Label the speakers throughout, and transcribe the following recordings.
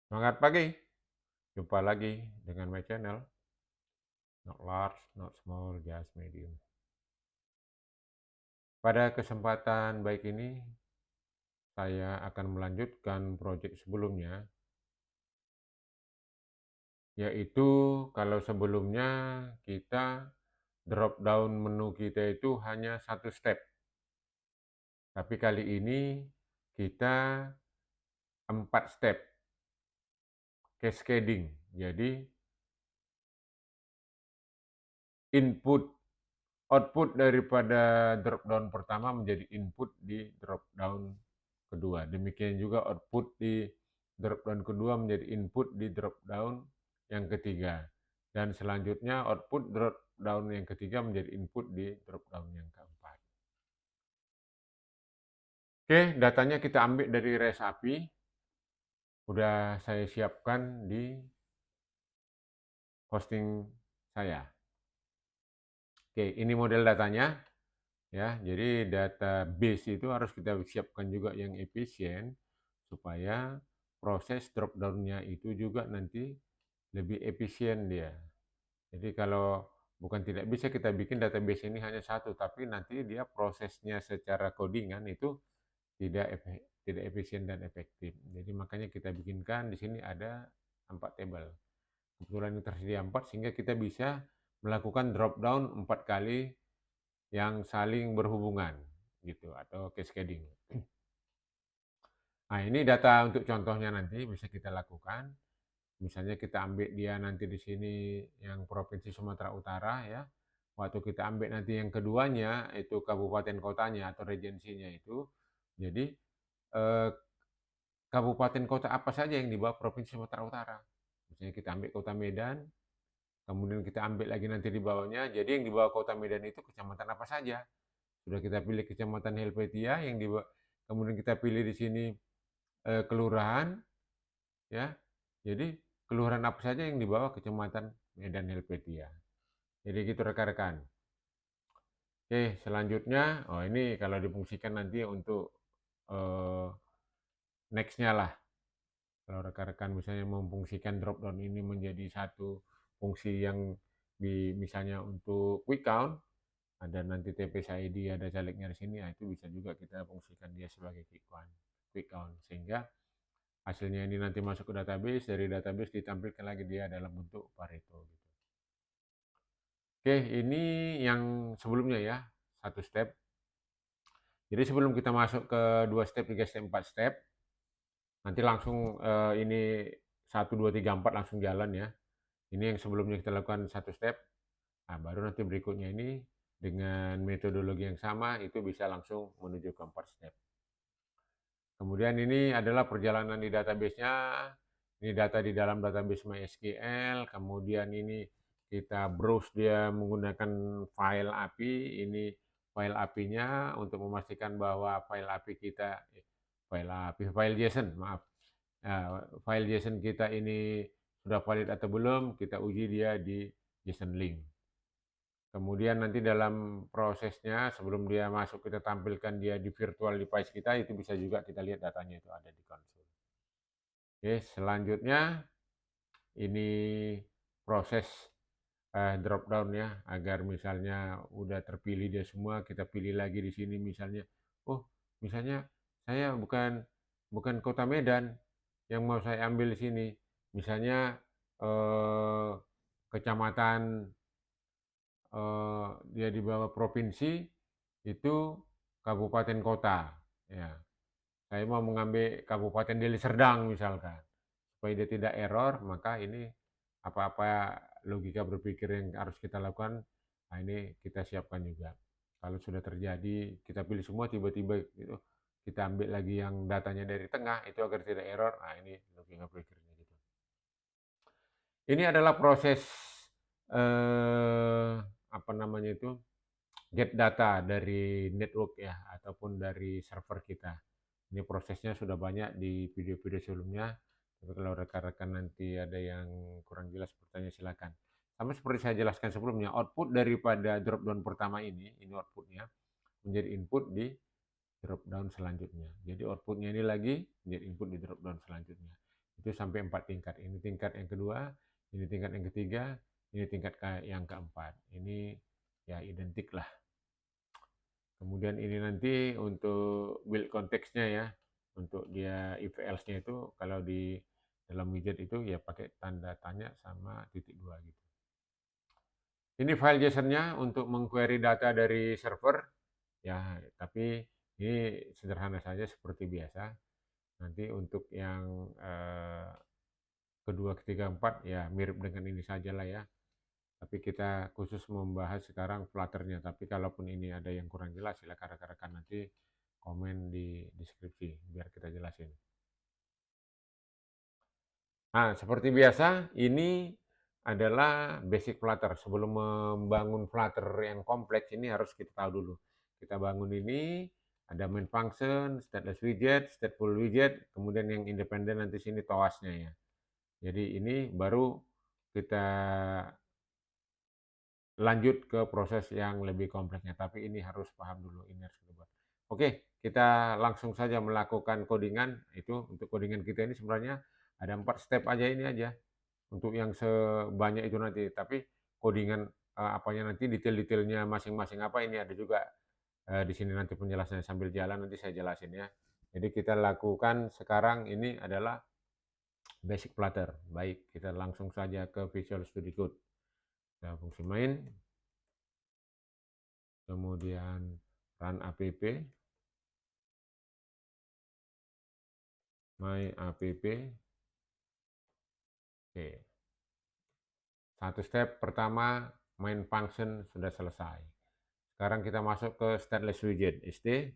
Speaker 1: Semangat pagi, jumpa lagi dengan my channel, not large, not small, just medium. Pada kesempatan baik ini, saya akan melanjutkan proyek sebelumnya, yaitu kalau sebelumnya kita drop down menu kita itu hanya satu step, tapi kali ini kita 4 step, cascading. Jadi input output daripada drop down pertama menjadi input di drop down kedua. Demikian juga output di drop down kedua menjadi input di drop down yang ketiga. Dan selanjutnya output drop down yang ketiga menjadi input di drop down yang keempat. Oke, datanya kita ambil dari res API. Udah saya siapkan di hosting saya. Oke, ini model datanya. Ya, jadi database itu harus kita siapkan juga yang efisien supaya proses drop down-nya itu juga nanti lebih efisien dia. Jadi kalau bukan tidak bisa kita bikin database ini hanya satu, tapi nanti dia prosesnya secara codingan itu tidak efisien dan efektif. Jadi makanya kita bikinkan di sini ada 4 table. Kebetulan ini tersedia 4 sehingga kita bisa melakukan drop down 4 kali yang saling berhubungan gitu atau cascading. Nah, ini data untuk contohnya nanti bisa kita lakukan. Misalnya kita ambil dia nanti di sini yang Provinsi Sumatera Utara ya. Waktu kita ambil nanti yang keduanya itu kabupaten kotanya atau regensinya itu. Jadi eh, kabupaten kota apa saja yang di bawah Provinsi Sumatera Utara. Misalnya kita ambil Kota Medan, kemudian kita ambil lagi nanti di bawahnya. Jadi yang di bawah Kota Medan itu kecamatan apa saja. Sudah kita pilih kecamatan Helvetia yang di kemudian kita pilih di sini kelurahan ya. Jadi kelurahan apa saja yang di bawah kecamatan Medan Helvetia. Jadi gitu rekan-rekan. Oke, selanjutnya oh ini kalau difungsikan nanti untuk eh, next-nya lah. Kalau rekan-rekan misalnya memfungsikan drop down ini menjadi satu fungsi yang misalnya untuk quick count, ada nanti TPS ID, ada calegnya di sini, nah itu bisa juga kita fungsikan dia sebagai quick count, sehingga hasilnya ini nanti masuk ke database, dari database ditampilkan lagi dia dalam bentuk Pareto. Gitu. Oke, ini yang sebelumnya ya, satu step. Jadi sebelum kita masuk ke 2 step, 3 step, 4 step, nanti langsung ini 1, 2, 3, 4 langsung jalan ya. Ini yang sebelumnya kita lakukan satu step, nah baru nanti berikutnya ini dengan metodologi yang sama itu bisa langsung menuju ke 4 step. Kemudian ini adalah perjalanan di database-nya, ini data di dalam database MySQL, kemudian ini kita browse dia menggunakan file API, ini file API-nya untuk memastikan bahwa file API kita, file JSON, maaf, file JSON kita ini sudah valid atau belum, kita uji dia di JSON link. Kemudian nanti dalam prosesnya sebelum dia masuk kita tampilkan dia di virtual device kita, itu bisa juga kita lihat datanya itu ada di konsol. Oke, selanjutnya ini proses drop down ya, agar misalnya udah terpilih dia semua, kita pilih lagi di sini misalnya, oh misalnya saya bukan bukan Kota Medan yang mau saya ambil di sini, misalnya eh, kecamatan dia di bawah provinsi itu kabupaten kota. Ya, saya mau mengambil Kabupaten Deli Serdang misalkan, supaya dia tidak error, maka ini apa-apa logika berpikir yang harus kita lakukan, nah ini kita siapkan juga. Kalau sudah terjadi, kita pilih semua tiba-tiba gitu, kita ambil lagi yang datanya dari tengah itu agar tidak error. Nah ini logika berpikirnya gitu. Ini adalah proses apa namanya itu get data dari network ya ataupun dari server kita. Ini prosesnya sudah banyak di video-video sebelumnya. Tapi kalau rekan-rekan nanti ada yang kurang jelas bertanya silakan. Sama seperti saya jelaskan sebelumnya, output daripada drop down pertama ini outputnya menjadi input di drop down selanjutnya. Jadi outputnya ini lagi menjadi input di drop down selanjutnya. Itu Itu sampai 4 tingkat. Ini tingkat yang kedua, ini tingkat yang ketiga, ini tingkat yang keempat. Ini ya identik lah. Kemudian ini nanti untuk build konteksnya ya. Untuk dia if else-nya itu kalau di dalam widget itu ya pakai tanda tanya sama titik dua gitu. Ini file JSON-nya untuk mengquery data dari server ya, tapi ini sederhana saja seperti biasa. Nanti untuk yang kedua, ketiga, empat ya mirip dengan ini saja lah ya. Tapi kita khusus membahas sekarang Flutter-nya. Tapi kalaupun ini ada yang kurang jelas, silakan rekan-rekan nanti komen di deskripsi biar kita jelasin. Nah, seperti biasa, ini adalah basic Flutter. Sebelum membangun Flutter yang kompleks, ini harus kita tahu dulu. Kita bangun ini, ada main function, stateless widget, stateful widget, kemudian yang independen nanti sini TOAS-nya ya. Jadi ini baru kita lanjut ke proses yang lebih kompleksnya, tapi ini harus paham dulu, ini harus kita buat. Oke, kita langsung saja melakukan codingan. Itu untuk codingan kita ini sebenarnya ada 4 step aja ini aja. Untuk yang sebanyak itu nanti, tapi codingan apanya nanti detail-detailnya masing-masing apa ini ada juga di sini nanti penjelasannya sambil jalan nanti saya jelasin ya. Jadi kita lakukan sekarang ini adalah basic Flutter. Baik, kita langsung saja ke Visual Studio Code. Kita fungsi main, kemudian run app, my app. Oke. Satu step pertama main function sudah selesai. Sekarang kita masuk ke stateless widget. st,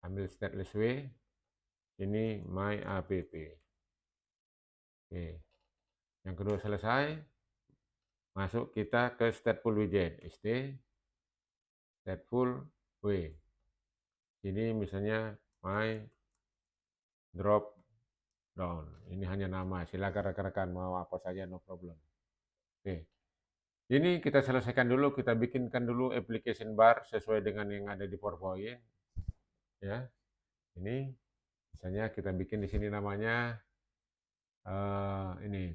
Speaker 1: ambil stateless w, ini my app. Oke. Yang kedua selesai, masuk kita ke stateful widget. st, stateful w. Ini misalnya my drop down. Ini hanya nama, silakan rekan-rekan mau apa saja, no problem. Oke. Ini kita selesaikan dulu, kita bikinkan dulu application bar sesuai dengan yang ada di PowerPoint. Ya, ini misalnya kita bikin di sini namanya ini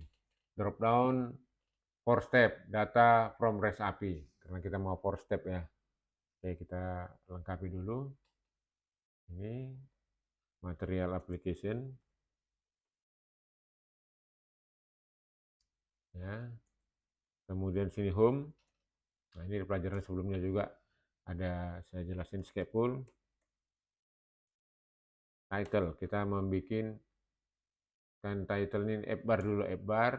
Speaker 1: drop down 4 step data from REST API karena kita mau 4 step ya. Oke, kita lengkapi dulu. Ini material application. Ya. Kemudian sini home. Nah, ini di pelajaran sebelumnya juga ada saya jelasin scaffold. Title, kita membuat kan title ini app bar dulu, app bar.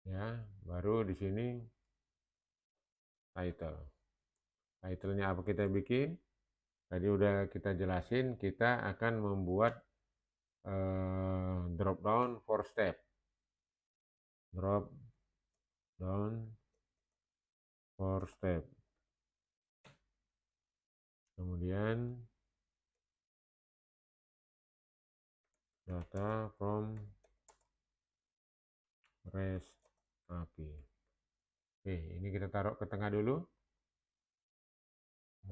Speaker 1: Ya, baru di sini title. Title-nya apa kita bikin? Tadi udah kita jelasin, kita akan membuat drop down 4 step. Drop down 4 step. Kemudian data from REST API. Oke, ini kita taruh ke tengah dulu.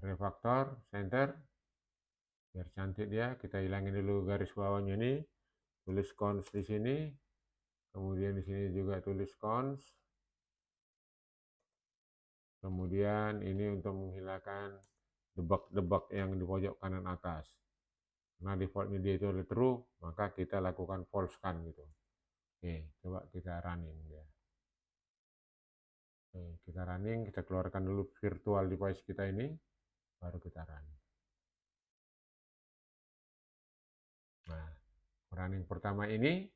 Speaker 1: Refactor, center. Biar cantik dia, kita hilangin dulu garis bawahnya ini. Tulis cons di sini. Kemudian di sini juga tulis cons. Kemudian ini untuk menghilangkan debug-debug yang di pojok kanan atas. Nah, defaultnya dia itu true, maka kita lakukan false kan gitu. Oke, coba kita running ya. Oke, kita running, kita keluarkan dulu virtual device kita ini, baru kita run. Nah, running pertama ini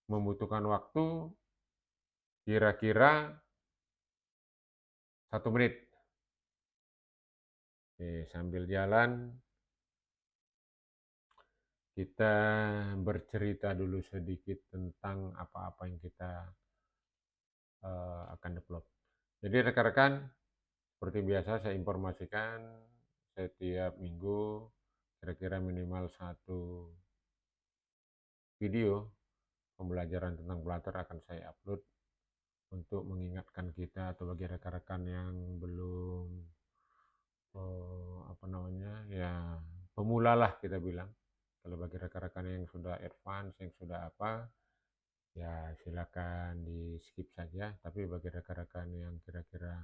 Speaker 1: membutuhkan waktu kira-kira 1 menit. Oke, sambil jalan kita bercerita dulu sedikit tentang apa-apa yang kita akan develop. Jadi rekan-rekan, seperti biasa saya informasikan setiap minggu kira-kira minimal 1 video pembelajaran tentang Flutter akan saya upload untuk mengingatkan kita atau bagi rekan-rekan yang belum apa namanya ya pemula lah kita bilang Kalau bagi rekan-rekan yang sudah advance, yang sudah apa, ya silakan di skip saja. Tapi bagi rekan-rekan yang kira-kira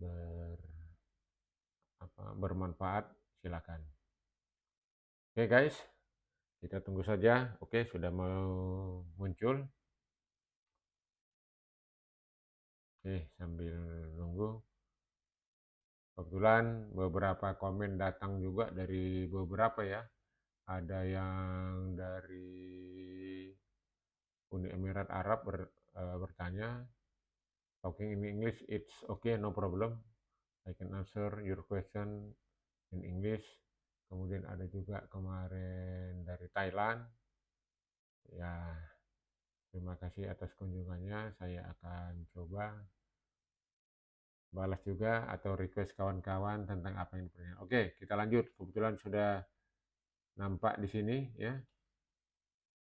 Speaker 1: ber, bermanfaat, silakan. Oke guys, kita tunggu saja. Oke, sudah mau muncul. Oke, sambil nunggu. Kebetulan beberapa komen datang juga dari beberapa ya. Ada yang dari Uni Emirat Arab bertanya, talking in English, it's okay, no problem. I can answer your question in English. Kemudian ada juga kemarin dari Thailand. Ya, terima kasih atas kunjungannya. Saya akan coba balas juga atau request kawan-kawan tentang apa yang dipertanyakan. Oke, kita lanjut. Kebetulan sudah nampak di sini ya.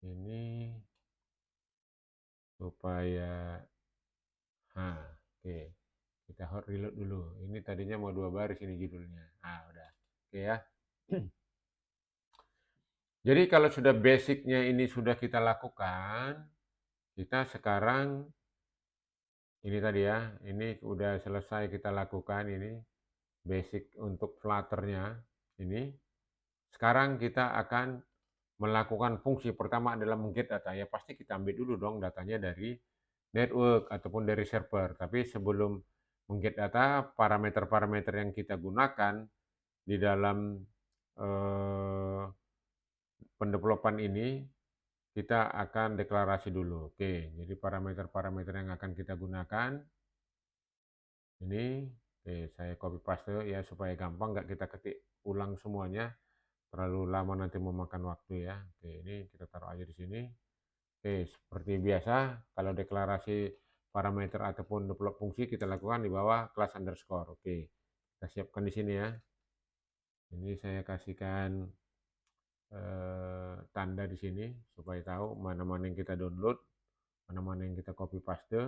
Speaker 1: Ini supaya oke. Kita hot reload dulu. Ini tadinya mau 2 baris ini judulnya. Udah. Oke ya. Jadi kalau sudah basicnya ini sudah kita lakukan, kita sekarang ini tadi ya, ini udah selesai kita lakukan ini basic untuk Flutter-nya ini. Sekarang kita akan melakukan fungsi pertama adalah meng-get data. Ya pasti kita ambil dulu dong datanya dari network ataupun dari server. Tapi sebelum meng-get data, parameter-parameter yang kita gunakan di dalam pendevelopan ini kita akan deklarasi dulu. Oke, jadi parameter-parameter yang akan kita gunakan ini, saya copy paste ya supaya gampang, nggak kita ketik ulang semuanya, terlalu lama nanti memakan waktu ya. Oke, ini kita taruh aja di sini. Oke, seperti biasa, kalau deklarasi parameter ataupun develop fungsi kita lakukan di bawah class underscore. Oke, kita siapkan di sini ya. Ini saya kasihkan tanda di sini supaya tahu mana-mana yang kita download, mana-mana yang kita copy paste.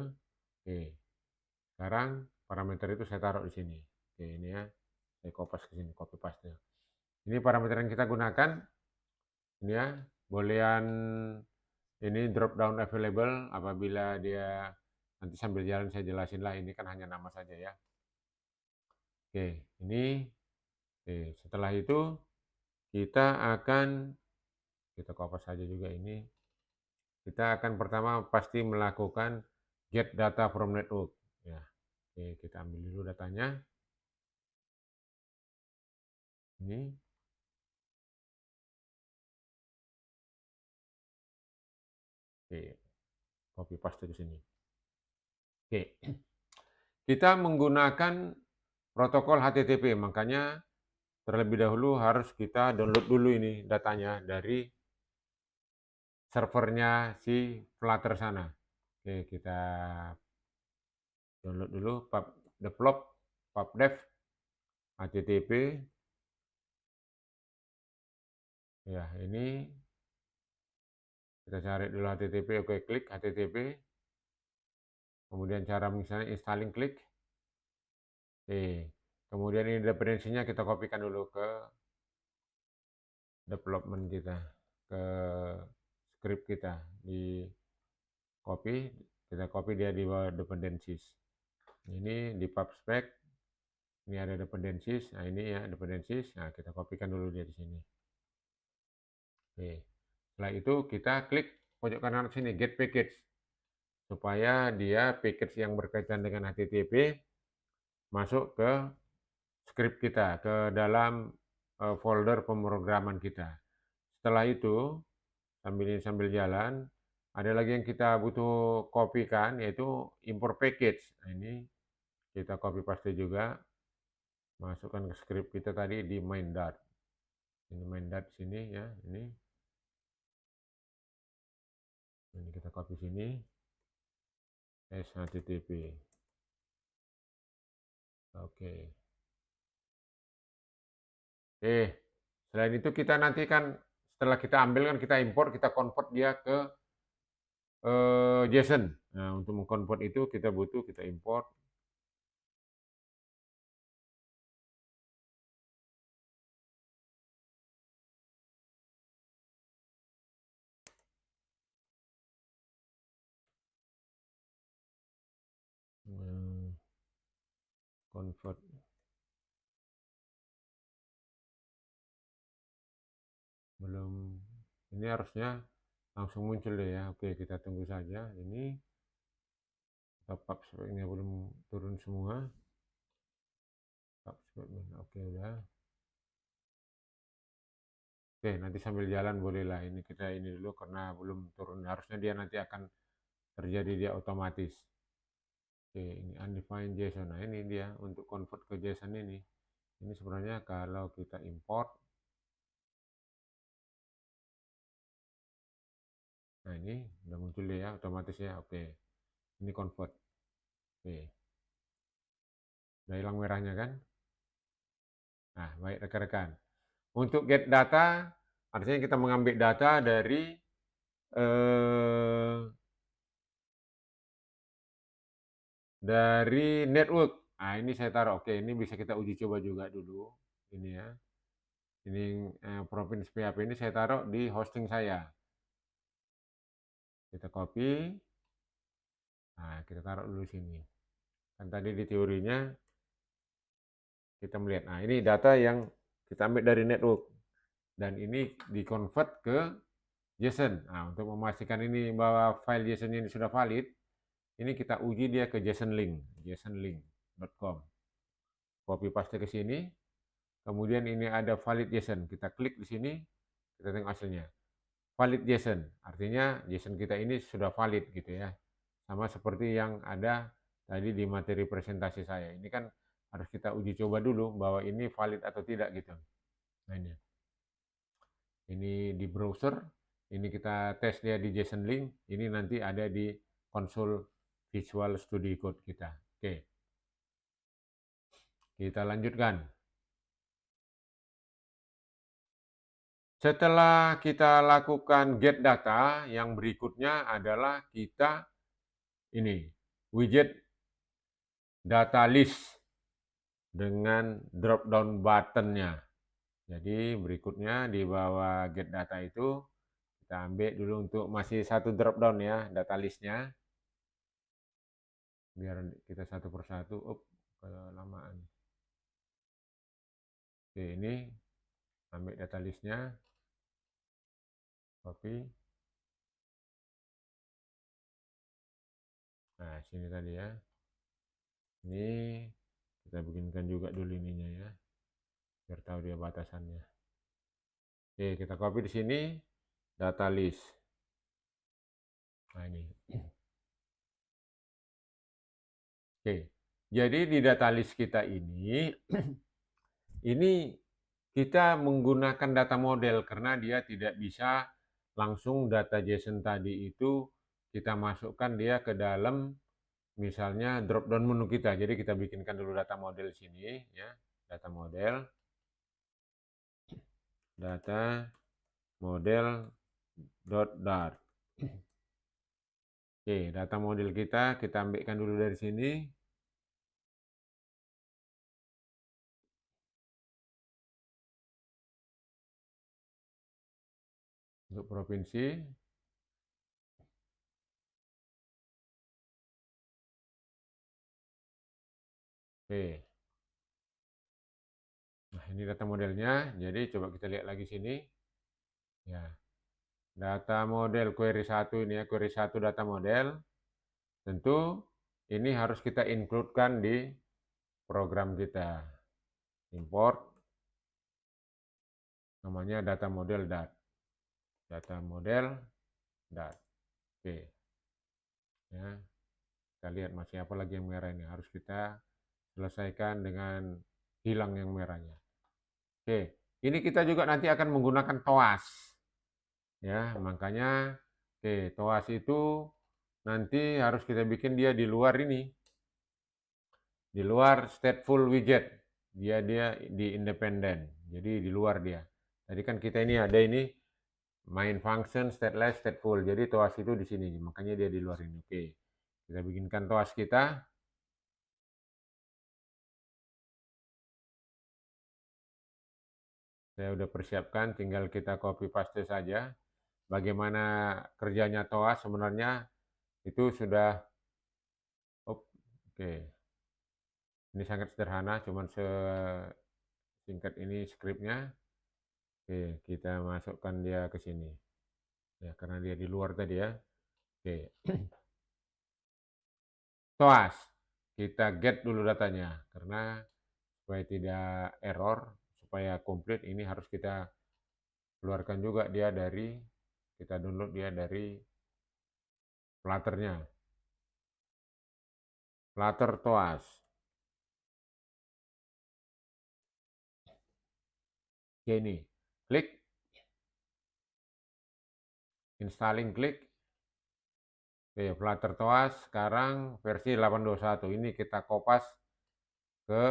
Speaker 1: Oke, sekarang parameter itu saya taruh di sini. Oke, ini ya, saya kopas ke sini, copy paste. Ini parameter yang kita gunakan, ini ya, boolean ini drop down available apabila dia nanti sambil jalan saya jelasin lah, ini kan hanya nama saja ya. Oke, ini setelah itu kita akan kopas saja juga ini. Kita akan pertama pasti melakukan get data from network ya. Oke, kita ambil dulu datanya. Ini. Oke, copy paste ke sini. Oke. Kita menggunakan protokol HTTP, makanya terlebih dahulu harus kita download dulu ini datanya dari servernya si Flutter sana. Oke, kita download dulu pubdevelop pubdev HTTP. Ya, ini kita cari dulu HTTP, oke, klik HTTP. Kemudian cara misalnya installing, klik. Oke, kemudian ini dependensinya kita kopikan dulu ke development kita, ke script kita, di copy, kita copy dia di bawah dependencies. Ini di pubspec, ini ada dependencies, nah ini ya dependencies, nah kita kopikan dulu dia di sini. Oke, setelah itu kita klik pojok kanan sini, get package, supaya dia package yang berkaitan dengan HTTP masuk ke script kita, ke dalam folder pemrograman kita. Setelah itu, sambil jalan, ada lagi yang kita butuh kopikan, yaitu import package. Nah, ini kita copy paste juga, masukkan ke script kita tadi di main.dat. Ini main.dat sini ya, ini kita copy sini, http. Oke. Selain itu kita nanti kan setelah kita ambil kan kita import, kita convert dia ke JSON. Nah, untuk mengkonvert itu kita butuh, kita import. convert. Belum, ini harusnya langsung muncul deh ya. Oke, kita tunggu saja. Ini top up speknya belum turun semua. Top speknya, oke udah. Oke, nanti sambil jalan bolehlah. Ini kita ini dulu karena belum turun. Harusnya dia nanti akan terjadi dia otomatis. Oke, ini undefined JSON. Nah, ini dia untuk convert ke JSON ini. Ini sebenarnya kalau kita import. Nah, ini udah muncul dia ya otomatis ya. Oke. Ini convert. Oke. Udah hilang merahnya kan? Nah, baik rekan-rekan. Untuk get data, artinya kita mengambil data dari network. Nah, ini saya taruh. Oke, ini bisa kita uji coba juga dulu. Ini ya. Ini provinsi PHP ini saya taruh di hosting saya. Kita copy. Nah, kita taruh dulu sini. Kan tadi di teorinya kita melihat. Nah, ini data yang kita ambil dari network. Dan ini di-convert ke JSON. Nah, untuk memastikan ini bahwa file JSON ini sudah valid, ini kita uji dia ke JSON link, jasonlink.com. Copy paste ke sini. Kemudian ini ada valid JSON. Kita klik di sini, kita tengok hasilnya. Valid JSON, artinya JSON kita ini sudah valid gitu ya. Sama seperti yang ada tadi di materi presentasi saya. Ini kan harus kita uji coba dulu bahwa ini valid atau tidak gitu. Nah, ini di browser, ini kita tes dia di JSON link, ini nanti ada di konsol Visual Studio Code kita. Oke, kita lanjutkan. Setelah kita lakukan get data, yang berikutnya adalah kita ini widget data list dengan drop down buttonnya. Jadi berikutnya di bawah get data itu kita ambil dulu untuk masih satu drop down ya data listnya. Biar kita satu persatu. Kelamaan. Oke, ini ambil data listnya, copy. Nah, sini tadi ya. Ini kita bikinkan juga dulu ininya ya, biar tahu dia batasannya. Oke, kita copy di sini data list. Nah, ini. Oke, jadi di data list kita ini, ini kita menggunakan data model karena dia tidak bisa langsung data JSON tadi itu kita masukkan dia ke dalam misalnya drop down menu kita. Jadi kita bikinkan dulu data model sini ya, data model dot. Oke, data model kita ambilkan dulu dari sini. Untuk provinsi. Oke. Nah, ini data modelnya. Jadi coba kita lihat lagi sini. Ya. Data model query 1 ini ya, query 1 data model. Tentu ini harus kita include-kan di program kita. Import namanya data model dat. Data model dat. Oke. Ya. Kita lihat masih apa lagi yang merah ini. Harus kita selesaikan dengan hilang yang merahnya. Oke. Ini kita juga nanti akan menggunakan TOAS. Ya, makanya oke, TOAS itu nanti harus kita bikin dia di luar ini. Di luar stateful widget. Dia di independen. Jadi di luar dia. Tadi kan kita ini ada ini main function, stateless, stateful. Jadi TOAS itu di sini. Makanya dia di luar ini. Oke. Kita bikinkan TOAS kita. Saya udah persiapkan, tinggal kita copy paste saja. Bagaimana kerjanya TOAS sebenarnya itu sudah oke. Ini sangat sederhana, cuman sesingkat ini skripnya. Oke, kita masukkan dia ke sini. Ya, karena dia di luar tadi ya. Oke. TOAS. Kita get dulu datanya, karena supaya tidak error, supaya komplit, ini harus kita keluarkan juga dia dari, kita download dia dari Flutter-nya. Flutter TOAS. Oke, ini. Klik. Installing, klik. Oke, Flutter TOAS sekarang versi 8.21. Ini kita kopas ke,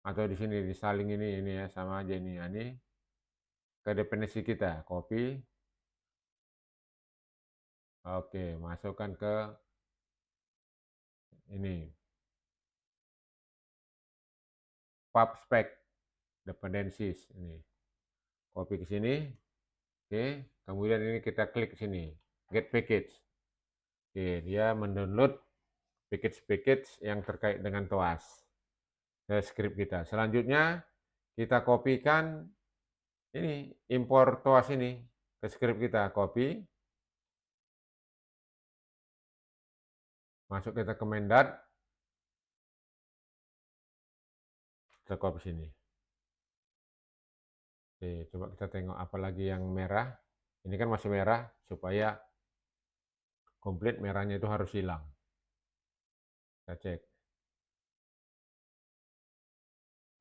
Speaker 1: atau di sini di installing ini ya, sama aja ini. Ini ke dependensi kita, copy. Oke, masukkan ke ini. PubSpec dependencies ini. Copy ke sini. Oke, kemudian ini kita klik ke sini, get package. Oke, dia mendownload package-package yang terkait dengan TOAS ke script kita. Selanjutnya kita kopikan ini, impor TOAS ini ke script kita, copy. Masuk kita ke Mendat, kita copy sini. Oke, coba kita tengok apa lagi yang merah. Ini kan masih merah, supaya komplit merahnya itu harus hilang. Kita cek.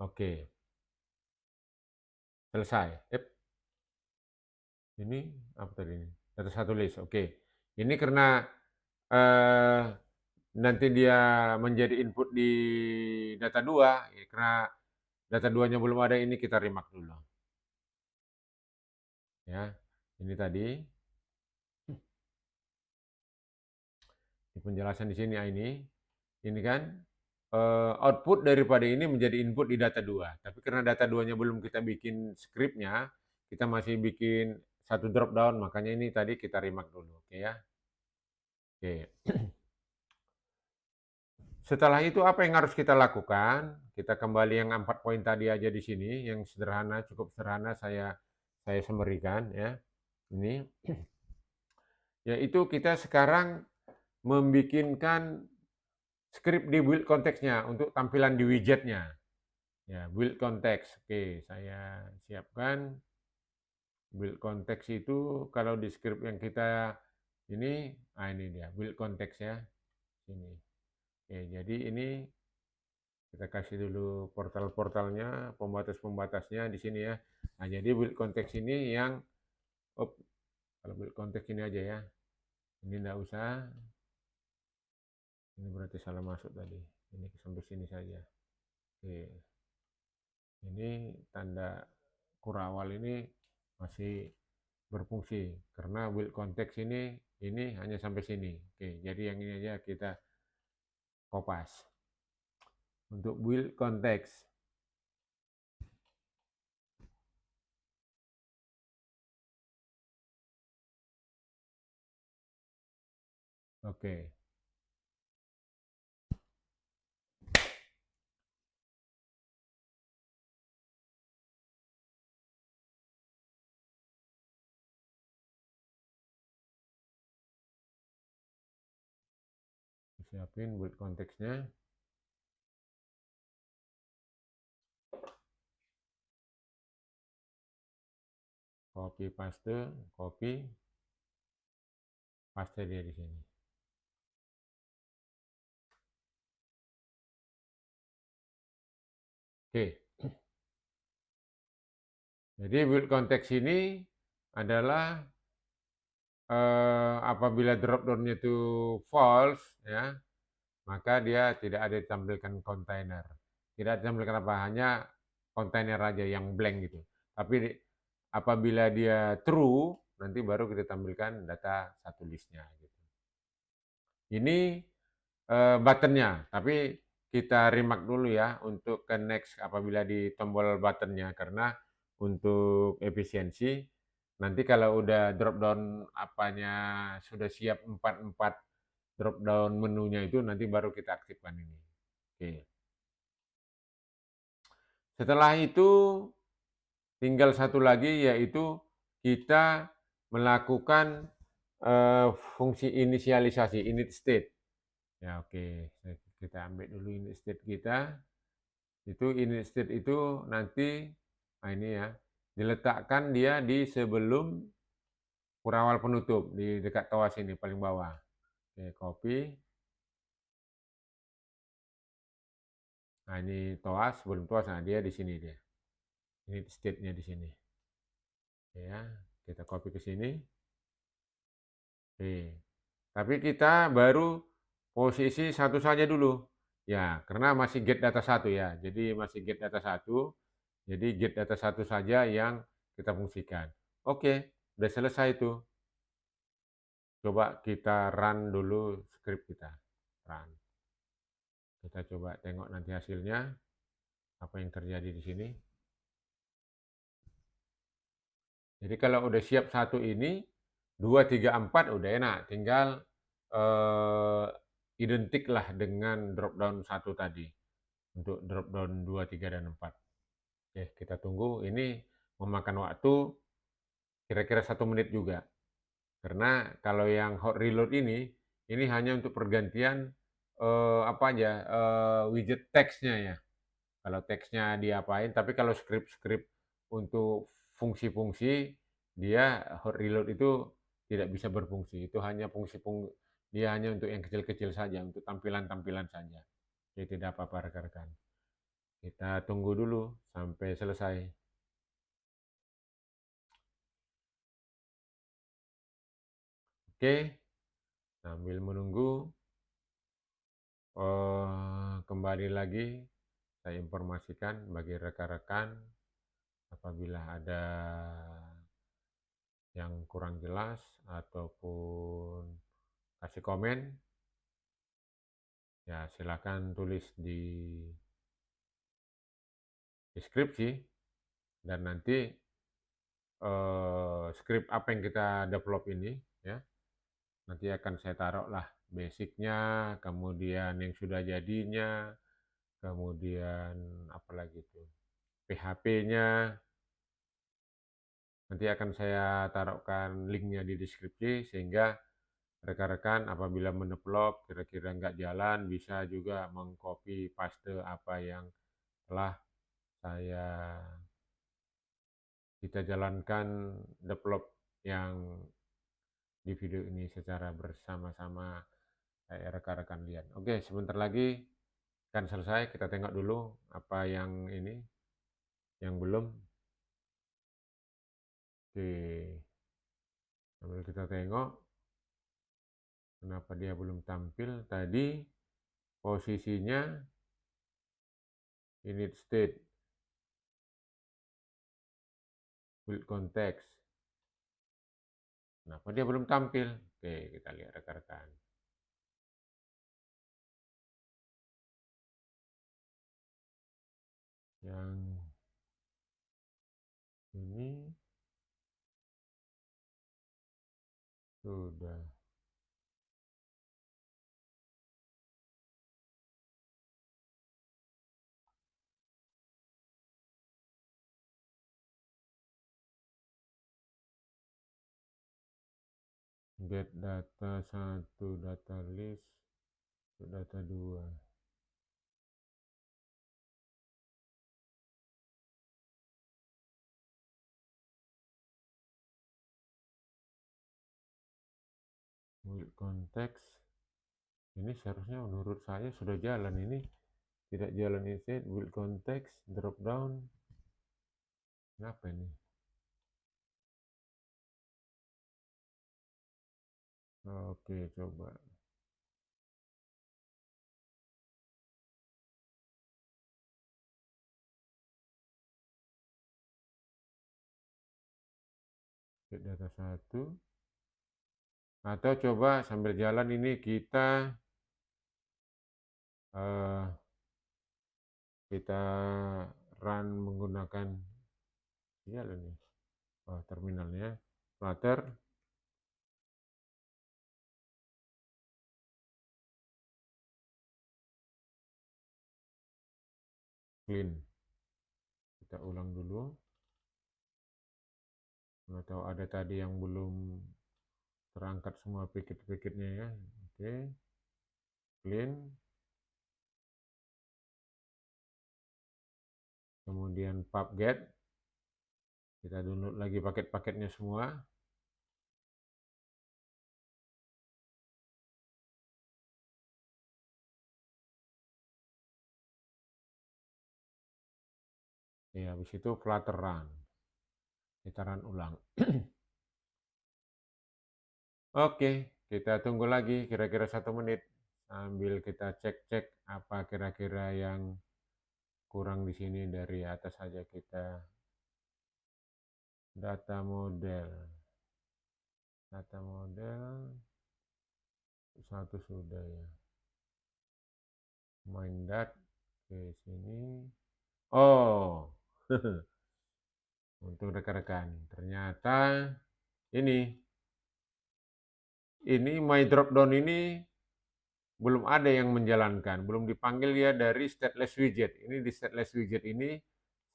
Speaker 1: Oke. Selesai. Ini apa tadi ini? Data satu list. Oke. Ini karena nanti dia menjadi input di data 2, ya, karena data 2-nya belum ada, ini kita remark dulu. Ya. Ini tadi. Di penjelasan di sini ini kan output daripada ini menjadi input di data 2. Tapi karena data 2-nya belum kita bikin scriptnya, kita masih bikin satu drop down, makanya ini tadi kita remark dulu. Oke ya. Oke. Setelah itu apa yang harus kita lakukan? Kita kembali yang 4 poin tadi aja di sini, yang sederhana, cukup sederhana saya summary-kan ya. Ini yaitu kita sekarang membikinkan script di build konteksnya untuk tampilan di widgetnya. Ya, build konteks. Oke, saya siapkan build konteks itu. Kalau di script yang kita ini dia build konteks ya. Ini. Oke, jadi ini kita kasih dulu portal-portalnya, pembatas-pembatasnya di sini ya. Nah, jadi build konteks ini yang kalau build konteks ini aja ya. Ini enggak usah. Ini berarti salah masuk tadi. Ini sampai sini saja. Oke. Ini tanda kurawal ini masih berfungsi karena build konteks ini hanya sampai sini. Oke, jadi yang ini aja kita kopas. Untuk build konteks. Oke. Siapin build konteksnya. Copy paste, copy paste dia di sini. Oke. Jadi build konteks ini adalah apabila drop down-nya itu false ya, maka dia tidak ada ditampilkan kontainer. Tidak ditampilkan apa, hanya kontainer aja yang blank gitu. Tapi apabila dia true, nanti baru kita tampilkan data satu listnya gitu. Ini buttonnya, tapi kita remark dulu ya untuk ke next apabila di tombol buttonnya, karena untuk efisiensi nanti kalau udah drop down apanya sudah siap 4 drop down menunya itu nanti baru kita aktifkan ini. Oke. Setelah itu tinggal satu lagi yaitu kita melakukan fungsi inisialisasi init state. Ya oke, kita ambil dulu init state kita. Itu init state itu nanti, nah ini ya, diletakkan dia di sebelum kurawal penutup di dekat toas ini paling bawah. Oke, copy. Nah ini toas, sebelum toas, nah dia di sini dia. Init state-nya di sini. Ya, kita copy ke sini. Oke. Tapi kita baru posisi satu saja dulu. Ya, karena masih get data satu ya. Jadi masih get data satu. Jadi get data satu saja yang kita fungsikan. Oke, udah selesai itu. Coba kita run dulu script kita. Run. Kita coba tengok nanti hasilnya. Apa yang terjadi di sini. Jadi kalau udah siap satu ini, 2, 3, 4 udah enak. Tinggal identik lah dengan drop down satu tadi. Untuk drop down 2, 3, dan 4. Oke, kita tunggu. Ini memakan waktu kira-kira 1 menit juga. Karena kalau yang hot reload ini hanya untuk pergantian apa aja, widget teksnya ya. Kalau teksnya diapain, tapi kalau script-script untuk fungsi-fungsi, dia hot reload itu tidak bisa berfungsi. Itu hanya dia hanya untuk yang kecil-kecil saja, untuk tampilan-tampilan saja. Jadi tidak apa-apa rekan-rekan. Kita tunggu dulu sampai selesai. Oke, sambil menunggu, kembali lagi saya informasikan bagi rekan-rekan apabila ada yang kurang jelas ataupun kasih komen, ya silakan tulis di deskripsi dan nanti script apa yang kita develop ini ya nanti akan saya taruh lah basicnya, kemudian yang sudah jadinya, kemudian apa lagi itu PHP-nya, nanti akan saya taruhkan linknya di deskripsi sehingga rekan-rekan apabila mendevelop kira-kira nggak jalan bisa juga mengcopy paste apa yang telah kita jalankan develop yang di video ini secara bersama-sama kayak rekan-rekan lihat. Oke, sebentar lagi kan selesai, kita tengok dulu apa yang ini, yang belum. Oke, sambil kita tengok kenapa dia belum tampil tadi posisinya init state build context. Kenapa dia belum tampil? Oke, kita lihat rekan-rekan. Yang ini sudah. Get data 1, data list, data 2. Build context. Ini seharusnya menurut saya sudah jalan ini. Tidak jalan instead build context, drop down. Kenapa ini? Oke, coba. Get data 1. Atau coba sambil jalan ini kita run menggunakan ini terminalnya Flutter. clean. Kita ulang dulu. Atau ada tadi yang belum terangkat semua paket-paketnya ya. Oke. Clean. Kemudian pubget. Kita download lagi paket-paketnya semua. Ya, habis itu Flutter run. Kita run ulang. Oke, kita tunggu lagi kira-kira 1 menit sambil kita cek-cek apa kira-kira yang kurang di sini. Dari atas saja kita data model satu sudah ya. Main dat ke sini. Oh, untuk rekan-rekan, ternyata ini my dropdown ini belum ada yang menjalankan, belum dipanggil dia dari stateless widget. Ini di stateless widget ini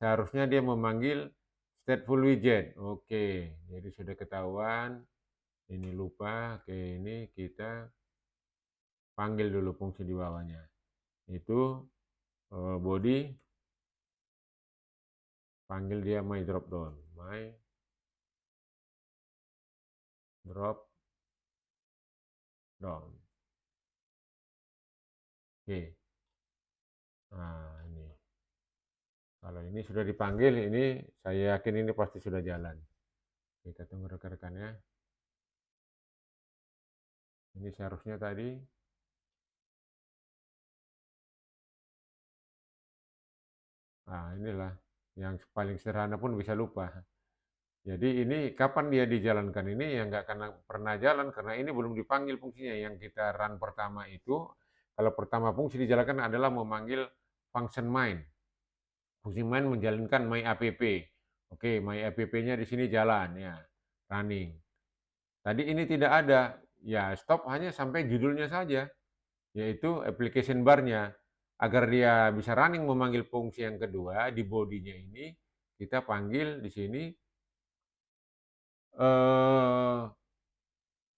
Speaker 1: seharusnya dia memanggil stateful widget. Oke, jadi sudah ketahuan. Ini lupa, oke ini kita panggil dulu fungsi di bawahnya. Itu body, panggil dia my dropdown. My drop down. Oke. Nah, ini. Kalau ini sudah dipanggil, ini saya yakin ini pasti sudah jalan. Kita tunggu rekan-rekannya. Ini seharusnya tadi. Nah, inilah yang paling sederhana pun bisa lupa. Jadi ini kapan dia dijalankan ini yang nggak pernah jalan karena ini belum dipanggil fungsinya. Yang kita run pertama itu, kalau pertama fungsi dijalankan adalah memanggil function main. Fungsi main menjalankan my app. Oke, my app-nya di sini jalan ya, running. Tadi ini tidak ada, ya stop hanya sampai judulnya saja, yaitu application bar-nya. Agar dia bisa running memanggil fungsi yang kedua di body-nya ini, kita panggil di sini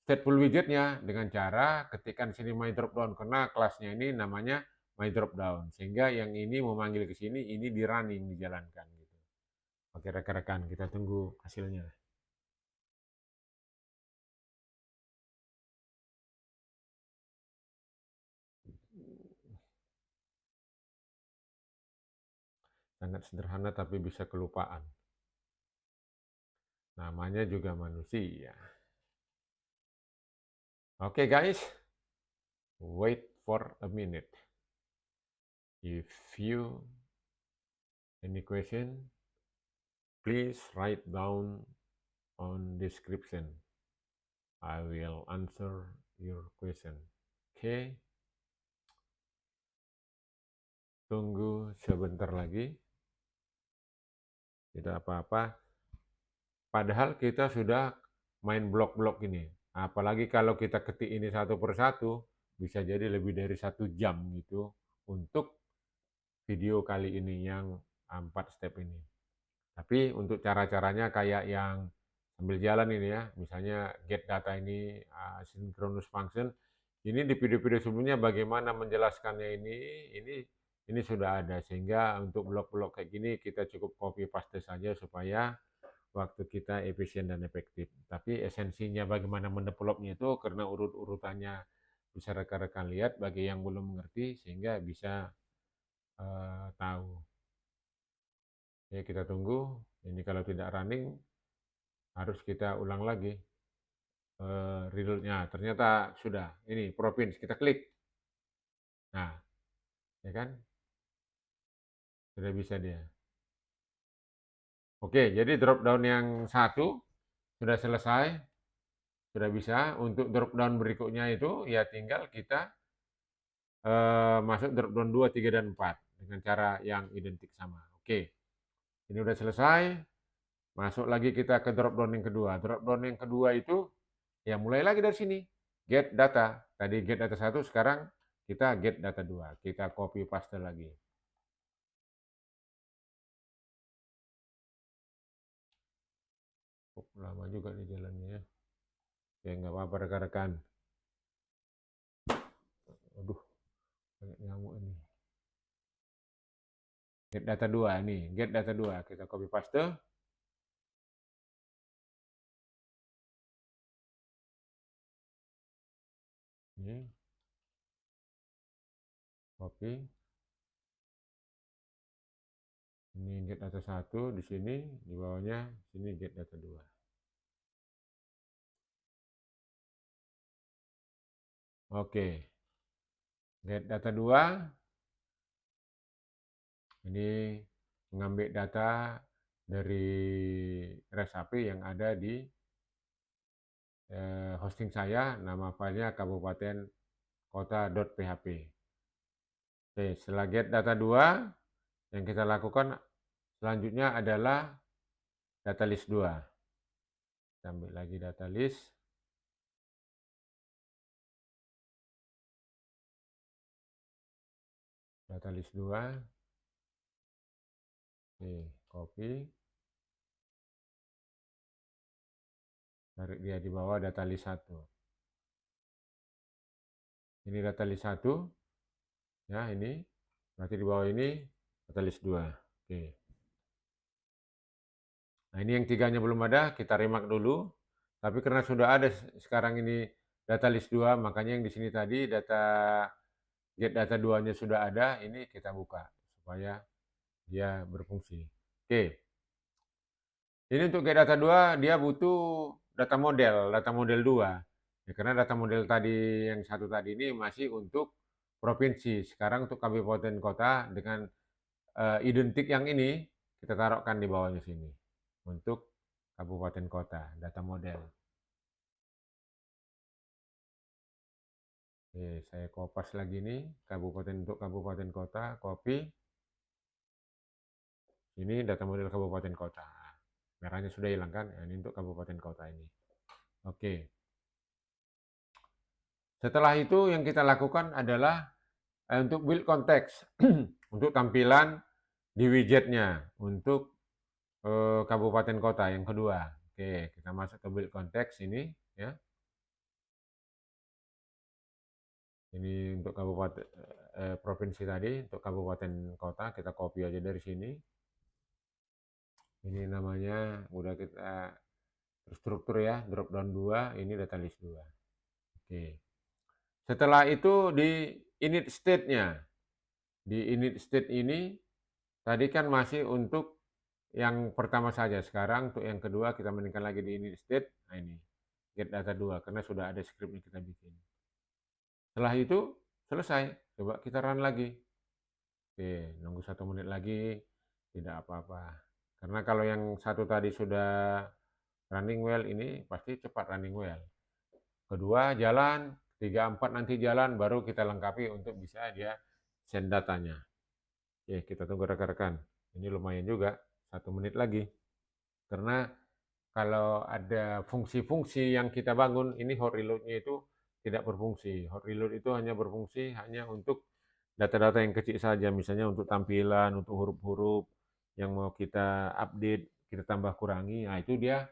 Speaker 1: stateful widget-nya dengan cara ketikkan sini my dropdown karena kelasnya ini namanya my dropdown sehingga yang ini memanggil ke sini ini di running dijalankan gitu. Oke rekan-rekan kita tunggu hasilnya. Sangat sederhana tapi bisa kelupaan. Namanya juga manusia. Oke guys, wait for a minute. If you any question, please write down on description. I will answer your question. Oke. Tunggu sebentar lagi. Tidak apa-apa. Padahal kita sudah main blok-blok ini. Apalagi kalau kita ketik ini satu persatu, bisa jadi lebih dari 1 jam gitu untuk video kali ini yang 4 step ini. Tapi untuk cara-caranya kayak yang sambil jalan ini ya, misalnya get data ini, synchronous function, ini di video-video sebelumnya bagaimana menjelaskannya ini sudah ada. Sehingga untuk blok-blok kayak gini kita cukup copy paste saja supaya waktu kita efisien dan efektif. Tapi esensinya bagaimana mendevelopnya itu karena urut-urutannya bisa rekan-rekan lihat bagi yang belum mengerti sehingga bisa tahu. Ya kita tunggu. Ini kalau tidak running harus kita ulang lagi reload-nya. Ternyata sudah. Ini province kita klik. Nah, ya kan? Sudah bisa dia. Oke, jadi drop down yang satu sudah selesai. Sudah bisa. Untuk drop down berikutnya itu ya tinggal kita masuk drop down 2, 3, dan 4 dengan cara yang identik sama. Oke, ini udah selesai. Masuk lagi kita ke drop down yang kedua. Drop down yang kedua itu ya mulai lagi dari sini. Get data. Tadi get data 1, sekarang kita get data 2. Kita copy paste lagi. lama juga nih jalannya ya. Oke, nggak apa-apa rekan-rekan. Aduh, banyak nyamuk ini. Get data 2 nih, get data 2. Kita copy paste. Ini, copy. Ini get data 1 di sini, di bawahnya sini get data 2. Oke. Get data 2 ini mengambil data dari REST API yang ada di hosting saya, nama filenya kabupaten kota.php. Oke, setelah get data 2, yang kita lakukan selanjutnya adalah data list 2. Kita ambil lagi data list. Data list 2. Oke, copy. Tarik dia di bawah data list 1. Ini data list 1. Ya, ini. Berarti di bawah ini data list 2. Oke. Nah, ini yang 3-nya belum ada, kita remark dulu. Tapi karena sudah ada sekarang ini data list 2, makanya yang di sini tadi get data 2-nya sudah ada, ini kita buka supaya dia berfungsi. Oke. Ini untuk get data 2 dia butuh data model 2. Ya, karena data model tadi yang satu tadi ini masih untuk provinsi. Sekarang untuk kabupaten kota dengan identik yang ini kita taruhkan di bawahnya sini. Untuk kabupaten kota, data model. Oke, saya kopas lagi nih untuk kabupaten kota, copy. Ini data model kabupaten kota. Merahnya sudah hilang kan? Ini untuk kabupaten kota ini. Oke. Setelah itu yang kita lakukan adalah untuk build konteks untuk tampilan di widgetnya untuk kabupaten kota yang kedua. Oke, kita masuk ke build konteks ini ya. Ini untuk kabupaten provinsi tadi, untuk kabupaten kota kita copy aja dari sini. Ini namanya udah kita terstruktur ya, drop down 2, ini data list 2. Oke. Setelah itu di init state-nya. Di init state ini tadi kan masih untuk yang pertama saja. Sekarang untuk yang kedua kita meningkatkan lagi di init state. Nah ini get data 2 karena sudah ada script yang kita bikin. Setelah itu selesai. Coba kita run lagi. Oke, nunggu 1 menit lagi. Tidak apa-apa. Karena kalau yang satu tadi sudah running well, ini pasti cepat running well. Kedua jalan, 3, 4 nanti jalan, baru kita lengkapi untuk bisa dia send datanya. Oke, kita tunggu rekan-rekan. Ini lumayan juga, 1 menit lagi. Karena kalau ada fungsi-fungsi yang kita bangun, ini hot reload-nya itu tidak berfungsi. Hot reload itu hanya berfungsi hanya untuk data-data yang kecil saja, misalnya untuk tampilan, untuk huruf-huruf yang mau kita update, kita tambah kurangi, nah itu dia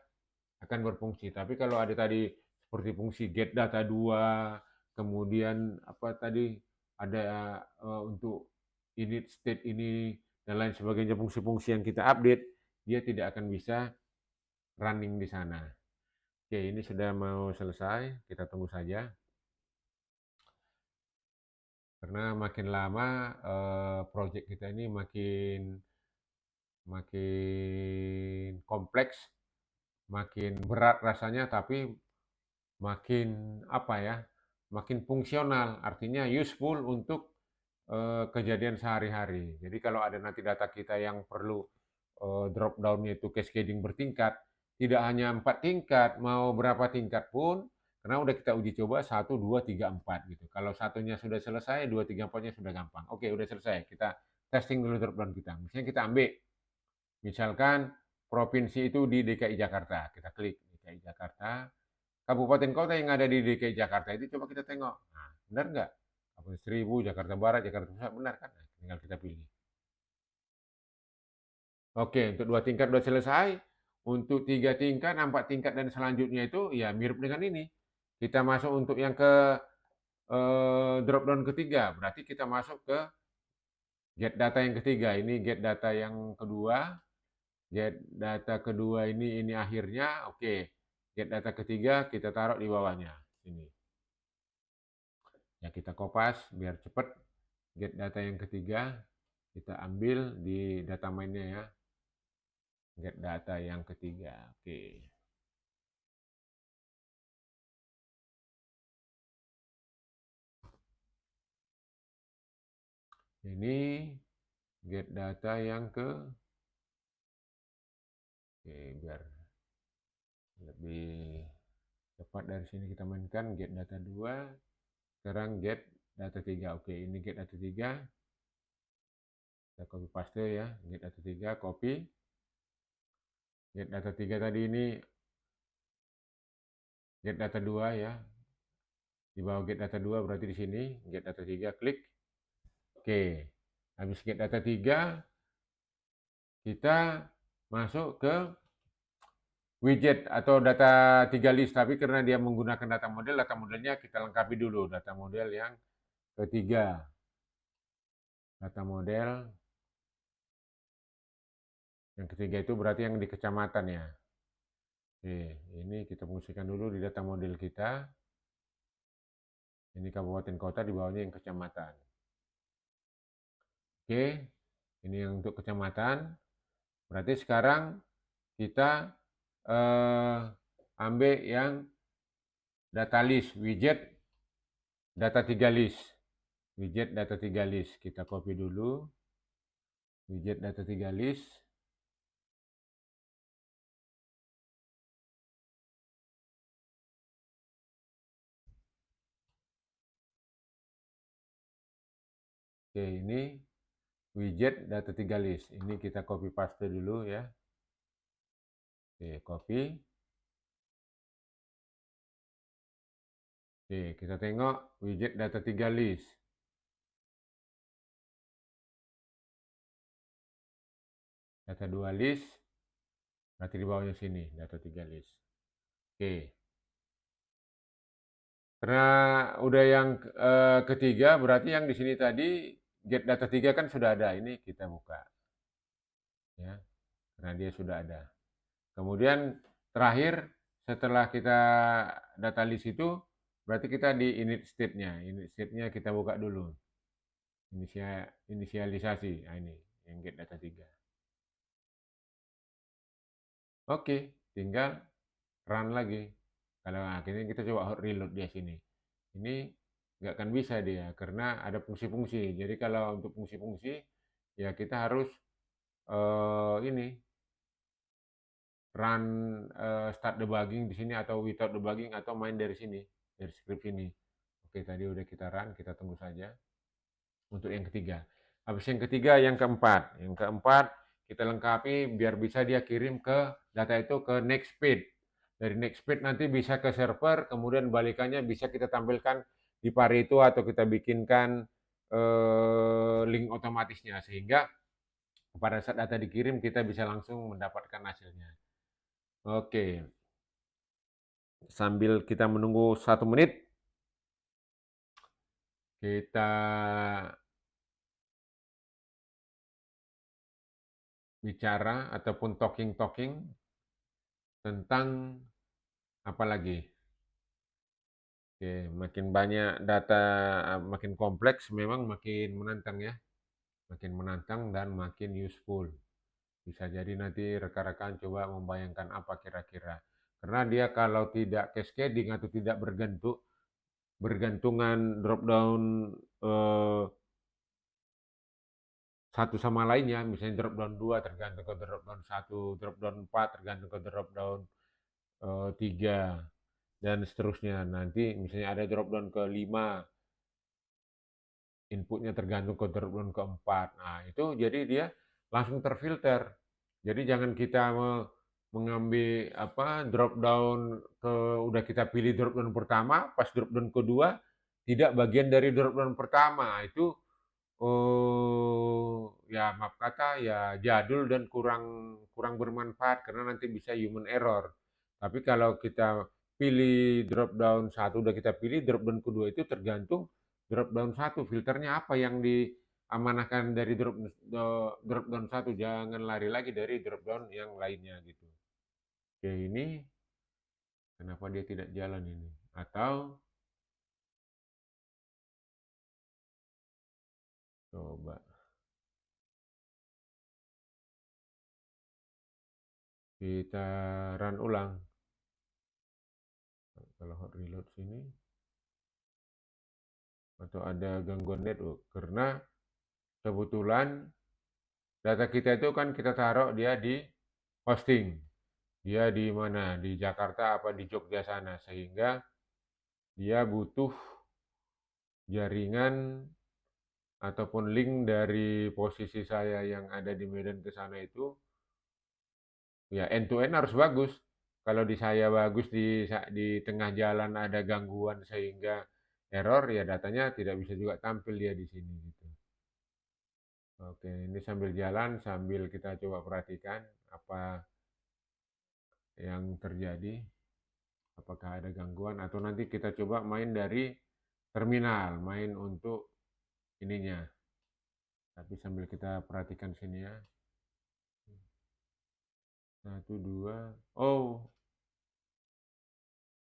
Speaker 1: akan berfungsi. Tapi kalau ada tadi seperti fungsi get data 2, kemudian apa tadi ada untuk init state ini dan lain sebagainya, fungsi-fungsi yang kita update, dia tidak akan bisa running di sana. Oke, ini sudah mau selesai, kita tunggu saja. Karena makin lama project kita ini makin kompleks, makin berat rasanya, tapi makin apa ya, makin fungsional, artinya useful untuk kejadian sehari-hari. Jadi kalau ada nanti data kita yang perlu drop down-nya itu cascading bertingkat, tidak hanya 4 tingkat, mau berapa tingkat pun, karena udah kita uji coba 1, 2, 3, 4 gitu. Kalau satunya sudah selesai, 2, 3, 4-nya sudah gampang. Oke, udah selesai. Kita testing dulu drop down kita. Misalnya kita ambil, misalkan provinsi itu di DKI Jakarta. Kita klik DKI Jakarta. Kabupaten kota yang ada di DKI Jakarta itu coba kita tengok. Nah, benar nggak? Kabupaten Seribu, Jakarta Barat, Jakarta Pusat, benar kan? Nah, tinggal kita pilih. Oke, untuk 2 tingkat sudah selesai. Untuk 3 tingkat, 4 tingkat dan selanjutnya itu ya mirip dengan ini. Kita masuk untuk yang ke drop down ketiga, berarti kita masuk ke get data yang ketiga. Ini get data yang kedua, get data kedua ini akhirnya, oke. Get data ketiga kita taruh di bawahnya, sini. Ya kita kopas biar cepat. Get data yang ketiga kita ambil di data mainnya ya. Get data yang ketiga, oke. Ini get data yang ke, oke, biar lebih cepat dari sini kita mainkan get data 2, sekarang get data 3. Oke, ini get data 3. Kita copy paste ya, get data 3, copy. Get data 3 tadi ini get data 2 ya. Di bawah get data 2 berarti di sini get data 3, klik. Oke. Habis get data 3 kita masuk ke widget atau data 3 list, tapi karena dia menggunakan data modelnya kita lengkapi dulu data model yang ketiga. Data model yang ketiga itu berarti yang di kecamatan ya. Oke, ini kita fungsikan dulu di data model kita. Ini kabupaten kota, di bawahnya yang kecamatan. Oke, ini yang untuk kecamatan. Berarti sekarang kita ambil yang data list, widget data 3 list. Widget data 3 list. Kita copy dulu. Widget data 3 list. Oke, ini widget data 3 list. Ini kita copy paste dulu ya. Oke, copy. Oke, kita tengok widget data 3 list. Data 2 list. Berarti di bawahnya sini, data 3 list. Oke. Karena udah yang ketiga, berarti yang di sini tadi get data 3 kan sudah ada. Ini kita buka. Ya, karena dia sudah ada. Kemudian terakhir setelah kita data list itu berarti kita di init state-nya. Init state-nya kita buka dulu. Inisialisasi. Nah, ini yang get data 3. Oke, tinggal run lagi. Kalau akhirnya kita coba reload dia sini. Ini nggak akan bisa dia karena ada fungsi-fungsi. Jadi kalau untuk fungsi-fungsi ya kita harus ini run start debugging di sini atau without debugging atau main dari sini, dari script ini. Oke, tadi udah kita run, kita tunggu saja untuk yang ketiga. Habis yang ketiga, yang keempat. Yang keempat kita lengkapi biar bisa dia kirim ke data itu ke next page. Dari next page nanti bisa ke server, kemudian balikannya bisa kita tampilkan di Pareto atau kita bikinkan link otomatisnya sehingga pada saat data dikirim kita bisa langsung mendapatkan hasilnya. Oke, sambil kita menunggu 1 menit, kita bicara ataupun talking tentang apa lagi? Oke, makin banyak data, makin kompleks memang makin menantang ya. Makin menantang dan makin useful. Bisa jadi nanti rekan-rekan coba membayangkan apa kira-kira. Karena dia kalau tidak cascading atau tidak bergantungan drop down satu sama lainnya, misalnya drop down 2 tergantung ke drop down 1, drop down 4 tergantung ke drop down 3 dan seterusnya. Nanti misalnya ada drop down ke 5, inputnya tergantung ke drop down keempat. Nah, itu jadi dia langsung terfilter. Jadi jangan kita mengambil apa drop down ke udah kita pilih drop down pertama, pas drop down kedua tidak bagian dari drop down pertama. Itu ya maaf kata ya jadul dan kurang bermanfaat karena nanti bisa human error. Tapi kalau kita pilih drop down satu, udah kita pilih drop down kedua itu tergantung drop down satu filternya apa yang diamanahkan dari drop down satu, jangan lari lagi dari drop down yang lainnya gitu. Oke, ini kenapa dia tidak jalan ini? Atau coba kita run ulang. Kalau hot reload sini atau ada gangguan network karena kebetulan data kita itu kan kita taruh dia di hosting. Dia di mana? Di Jakarta apa di Jogja sana sehingga dia butuh jaringan ataupun link dari posisi saya yang ada di Medan ke sana itu ya end to end harus bagus. Kalau di saya bagus di tengah jalan ada gangguan sehingga error ya datanya tidak bisa juga tampil dia di sini gitu. Oke, ini sambil jalan sambil kita coba perhatikan apa yang terjadi, apakah ada gangguan atau nanti kita coba main dari terminal, main untuk ininya. Tapi sambil kita perhatikan sini ya. Satu, dua. Oh,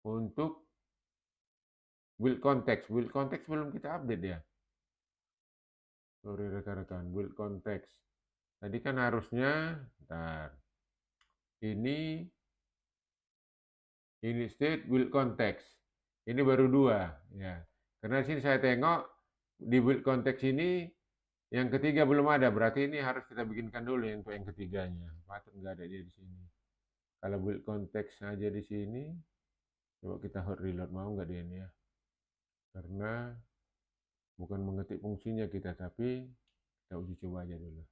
Speaker 1: untuk build context belum kita update ya. Sorry rekan-rekan, build context. Tadi kan harusnya, bentar, ini state build context. Ini baru dua, ya. Karena sini saya tengok di build context ini yang ketiga belum ada, berarti ini harus kita bikinkan dulu untuk yang ketiganya. Patut nggak ada dia di sini. Kalau build context aja di sini, coba kita hot reload mau nggak dia ini ya? Karena bukan mengetik fungsinya kita, tapi kita uji coba aja dulu.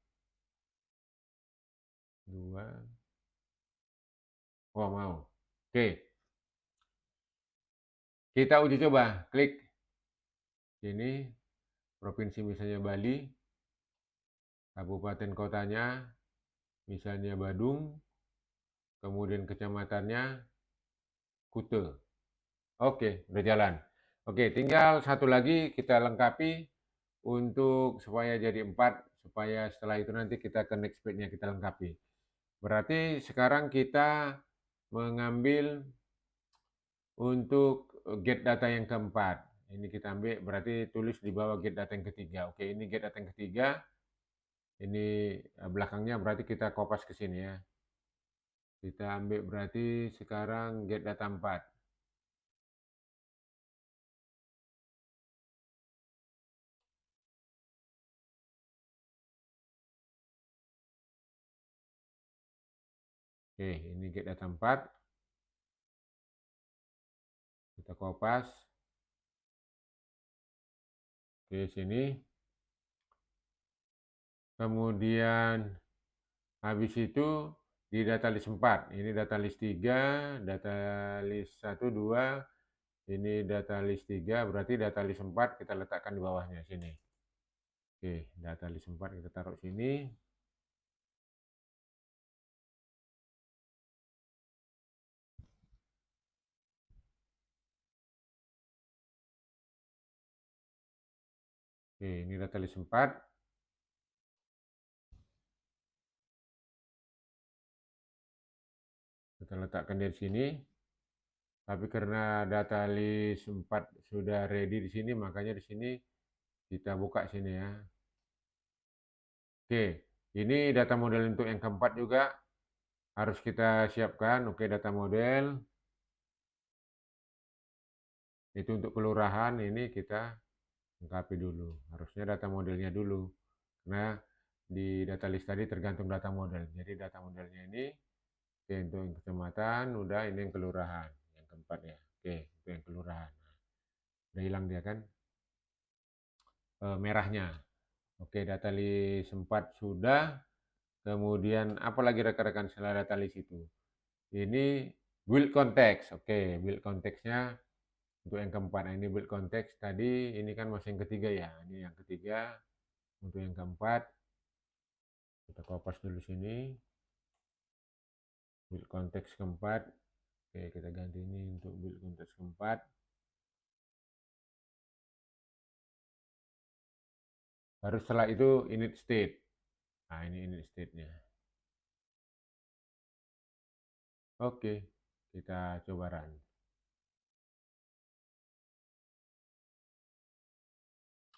Speaker 1: Dua, oh mau. Oke, kita uji coba. Klik sini, provinsi misalnya Bali, kabupaten kotanya misalnya Badung, kemudian kecamatannya Kute. Oke, udah jalan. Oke, tinggal satu lagi kita lengkapi untuk supaya jadi 4, supaya setelah itu nanti kita ke next page-nya kita lengkapi. Berarti sekarang kita mengambil untuk get data yang keempat. Ini kita ambil, berarti tulis di bawah get data yang ketiga. Oke, ini get data yang ketiga. Ini belakangnya berarti kita kopas ke sini ya. Kita ambil berarti sekarang get data 4. Oke, ini get data 4. Kita kopas ke sini. Kemudian habis itu di data list 4. Ini data list 3, data list 1, 2. Ini data list 3, berarti data list 4 kita letakkan di bawahnya sini. Oke, data list 4 kita taruh sini. Oke, ini data list 4. Kita letakkan di sini. Tapi karena data list 4 sudah ready di sini, makanya di sini kita buka sini ya. Oke, ini data model untuk yang keempat juga harus kita siapkan. Oke, data model. Itu untuk kelurahan ini kita lengkapi dulu. Harusnya data modelnya dulu. Karena di data list tadi tergantung data model. Jadi data modelnya ini oke, untuk yang kecamatan, udah ini yang kelurahan. Yang keempat ya. Oke, itu yang kelurahan. Udah hilang dia kan merahnya. Oke, data list 4 sudah. Kemudian apa lagi rekan-rekan setelah data list itu? Ini build context. Oke, build context-nya untuk yang keempat. Nah, ini build context tadi ini kan masih yang ketiga ya. Ini yang ketiga untuk yang keempat. Kita kopas dulu sini, build konteks keempat. Oke, kita ganti ini untuk build konteks keempat. Baru setelah itu init state. Nah, ini init state-nya. Oke, kita coba run.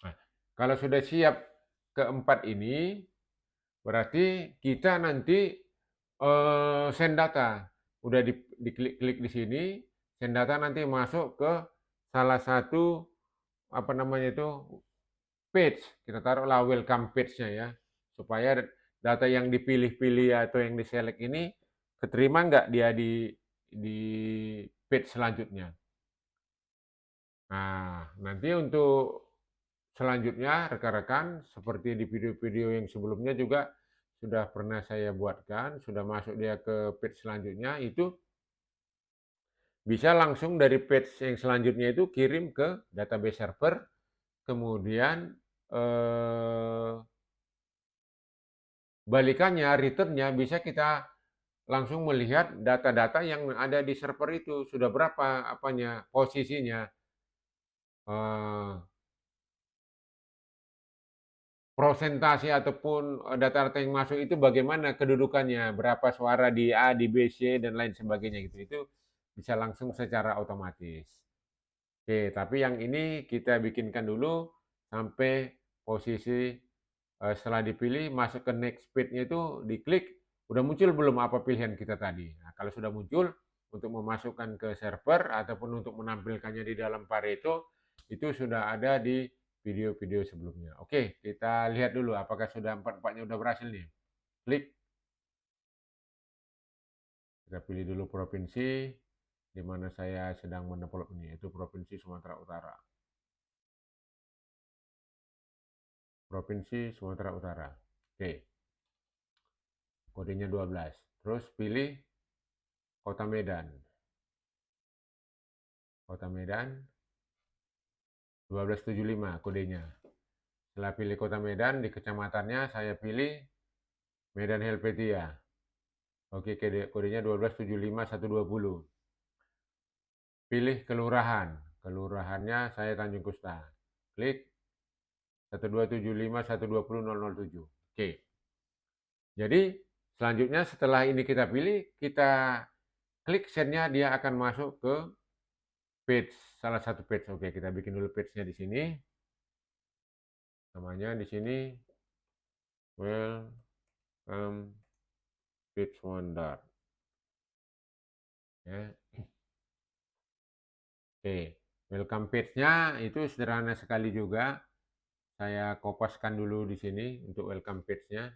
Speaker 1: Nah, kalau sudah siap keempat ini, berarti kita nanti send data. Udah diklik-klik di sini, send data nanti masuk ke salah satu apa namanya itu page. Kita taruhlah welcome page-nya ya, supaya data yang dipilih-pilih atau yang diselect ini keterima nggak dia di page selanjutnya. Nah, nanti untuk selanjutnya rekan-rekan seperti di video-video yang sebelumnya juga sudah pernah saya buatkan, sudah masuk dia ke page selanjutnya, itu bisa langsung dari page yang selanjutnya itu kirim ke database server, kemudian balikannya, returnnya bisa kita langsung melihat data-data yang ada di server itu, sudah berapa apanya, posisinya, prosentase ataupun data-data yang masuk itu bagaimana kedudukannya, berapa suara di A, di B, C, dan lain sebagainya gitu. Itu bisa langsung secara otomatis. Oke, tapi yang ini kita bikinkan dulu sampai posisi setelah dipilih masuk ke next page-nya itu diklik, udah muncul belum apa pilihan kita tadi. Nah, kalau sudah muncul untuk memasukkan ke server ataupun untuk menampilkannya di dalam Pareto itu sudah ada di video-video sebelumnya. Oke, kita lihat dulu apakah sudah empat-empatnya udah berhasil nih. Klik, kita pilih dulu provinsi di mana saya sedang mendevelop ini, yaitu Provinsi Sumatera Utara. Provinsi Sumatera Utara. Oke, kodenya 12. Terus pilih Kota Medan. Kota Medan 1275 kodenya. Setelah pilih Kota Medan, di kecamatannya saya pilih Medan Helvetia. Oke, kodenya 1275120. Pilih kelurahan. Kelurahannya saya Tanjung Kusta. Klik 12751200007. Oke. Jadi selanjutnya setelah ini kita pilih, kita klik send-nya, dia akan masuk ke page, salah satu page. Oke, kita bikin dulu page-nya di sini. Namanya di sini welcome page wonder. Ya. Oke, welcome page-nya itu sederhana sekali juga. Saya kopaskan dulu di sini untuk welcome page-nya.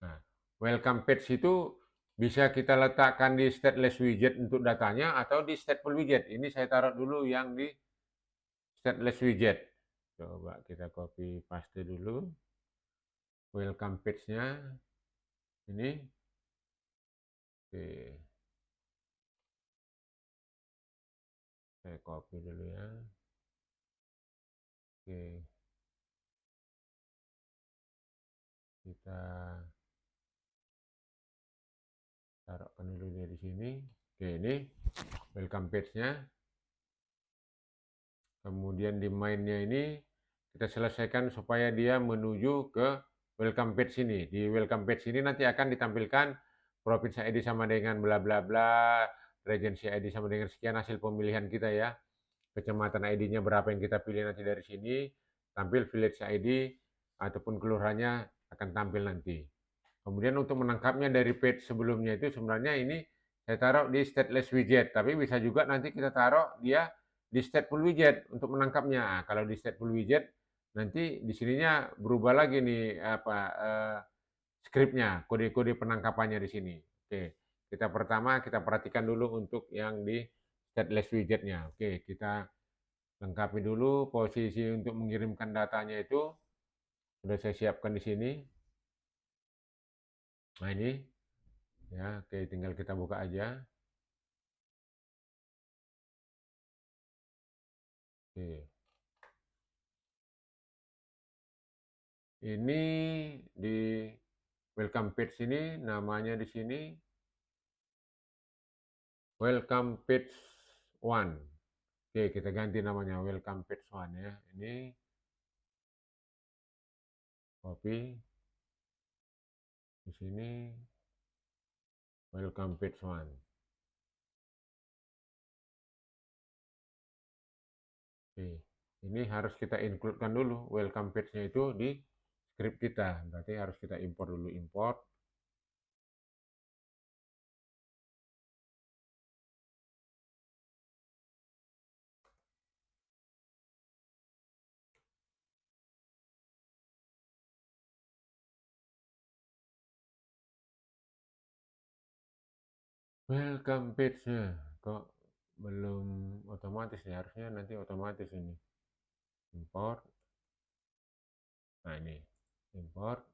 Speaker 1: Nah, welcome page itu bisa kita letakkan di stateless widget untuk datanya atau di stateful widget. Ini saya taruh dulu yang di stateless widget. Coba kita copy paste dulu. Welcome page-nya ini. Oke. Saya copy dulu ya. Oke. Kita taruhkan dulu dia di sini. Oke, ini welcome page-nya. Kemudian di main-nya ini kita selesaikan supaya dia menuju ke welcome page ini. Di welcome page ini nanti akan ditampilkan provinsi ID sama dengan bla bla bla, regency ID sama dengan sekian hasil pemilihan kita ya. Kecamatan ID-nya berapa yang kita pilih nanti dari sini, tampil village ID ataupun kelurahannya akan tampil nanti. Kemudian untuk menangkapnya dari page sebelumnya itu sebenarnya ini saya taruh di stateless widget, tapi bisa juga nanti kita taruh dia di stateful widget untuk menangkapnya. Nah, kalau di stateful widget nanti di sininya berubah lagi nih apa skripnya, kode-kode penangkapannya di sini. Oke, kita pertama kita perhatikan dulu untuk yang di stateless widgetnya. Oke, kita lengkapi dulu posisi untuk mengirimkan datanya itu sudah saya siapkan di sini. Nah ini ya, oke, tinggal kita buka aja. Oke. Ini di welcome page ini namanya di sini welcome page one. Oke, kita ganti namanya welcome page one ya. Ini copy di sini welcome page one. Oke, ini harus kita include-kan dulu welcome page-nya itu di script kita. Berarti harus kita import dulu, import. Welcome page-nya kok belum otomatis ya, harusnya nanti otomatis ini. Import. Nah, ini import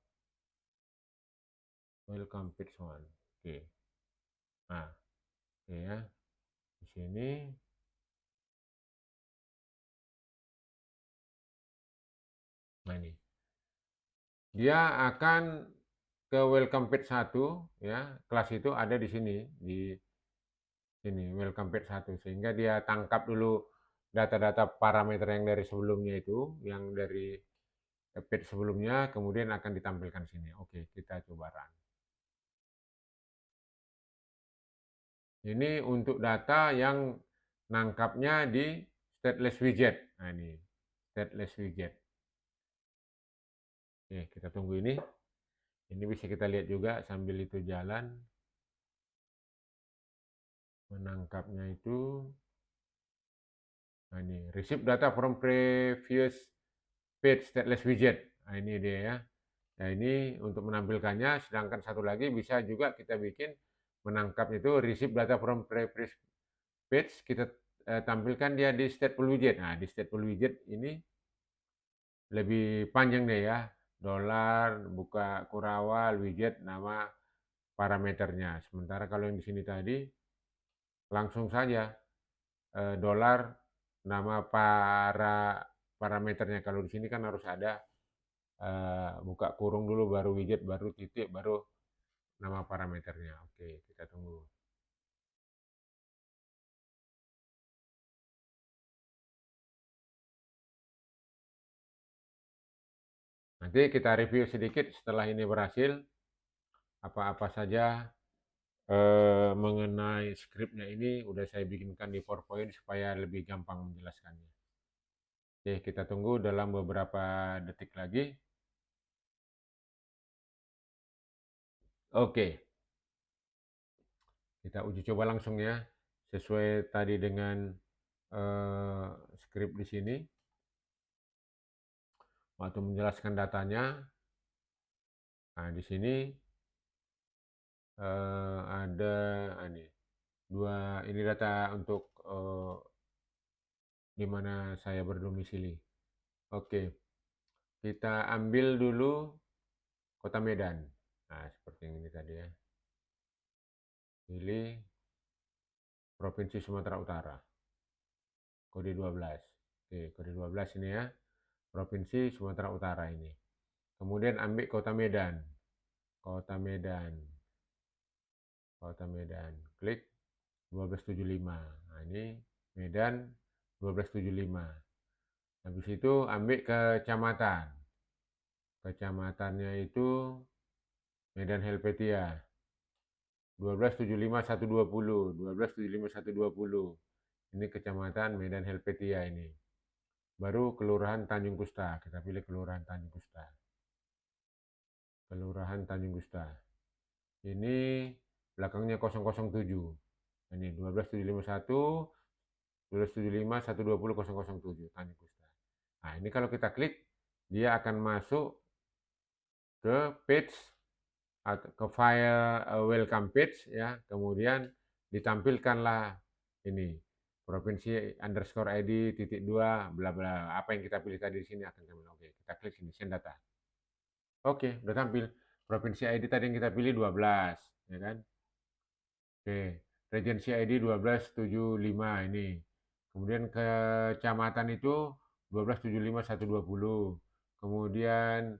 Speaker 1: welcome page one. Oke. Nah, oke ya. Di sini nah ini. Dia akan ke welcome page 1 ya. Kelas itu ada di sini di sini welcome page 1 sehingga dia tangkap dulu data-data parameter yang dari sebelumnya itu, yang dari page sebelumnya kemudian akan ditampilkan sini. Oke, kita coba run. Ini untuk data yang nangkapnya di stateless widget. Nah, ini stateless widget. Oke, kita tunggu ini. Ini bisa kita lihat juga sambil itu jalan. Menangkapnya itu. Nah, ini receive data from previous page stateless widget. Nah, ini dia ya. Nah, ini untuk menampilkannya, sedangkan satu lagi bisa juga kita bikin menangkap itu receive data from previous page, kita tampilkan dia di stateful widget. Nah, di stateful widget ini lebih panjang deh ya. Dolar, buka kurawal, widget, nama parameternya. Sementara kalau yang di sini tadi langsung saja dolar, nama parameternya. Kalau di sini kan harus ada buka kurung dulu, baru widget, baru titik, baru nama parameternya. Oke, kita tunggu. Nanti kita review sedikit setelah ini berhasil, apa-apa saja mengenai scriptnya ini udah saya bikinkan di PowerPoint supaya lebih gampang menjelaskannya. Oke, kita tunggu dalam beberapa detik lagi. Oke, kita uji coba langsung ya, sesuai tadi dengan script di sini. Waktu menjelaskan datanya, nah di sini ada ini ini data untuk di mana saya berdomisili. Oke, kita ambil dulu Kota Medan. Nah, seperti yang ini tadi ya. Pilih Provinsi Sumatera Utara. Kode 12. Oke, kode 12 ini ya. Provinsi Sumatera Utara ini. Kemudian ambil Kota Medan. Kota Medan. Kota Medan. Klik 1275. Nah, ini Medan 1275. Habis itu ambil kecamatan. Kecamatannya itu Medan Helvetia. 1275120, 1275120. Ini kecamatan Medan Helvetia ini. Baru Kelurahan Tanjung Kusta. Kita pilih Kelurahan Tanjung Kusta. Kelurahan Tanjung Kusta. Ini belakangnya 007. Ini 12751 1275 120 007 Tanjung Kusta. Nah, ini kalau kita klik dia akan masuk ke page atau ke file welcome page ya, kemudian ditampilkanlah ini provinsi underscore id titik 2 bla bla, apa yang kita pilih tadi di sini akan tampil. Oke, kita klik sini send data. Oke, udah tampil provinsi id tadi yang kita pilih 12 ya kan. Oke, regency id 1275 ini, Kemudian kecamatan itu 1275 120. Kemudian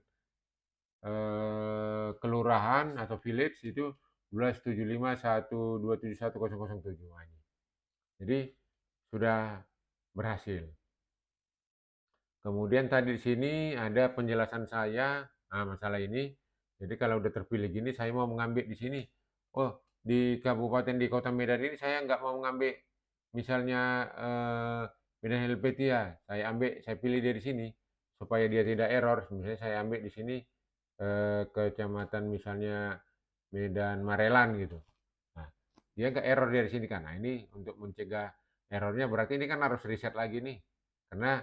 Speaker 1: kelurahan atau village itu 1275 1271007. Jadi sudah berhasil. Kemudian tadi di sini ada penjelasan saya, masalah ini. Jadi kalau udah terpilih gini, saya mau mengambil di sini. Oh, di kabupaten di Kota Medan ini saya nggak mau mengambil, misalnya Medan Helvetia, saya pilih dari sini supaya dia tidak error. Misalnya saya ambil di sini kecamatan misalnya Medan Marelan gitu. Nah, dia nggak error dari sini kan. Nah, ini untuk mencegah errornya berarti ini kan harus riset lagi nih. Karena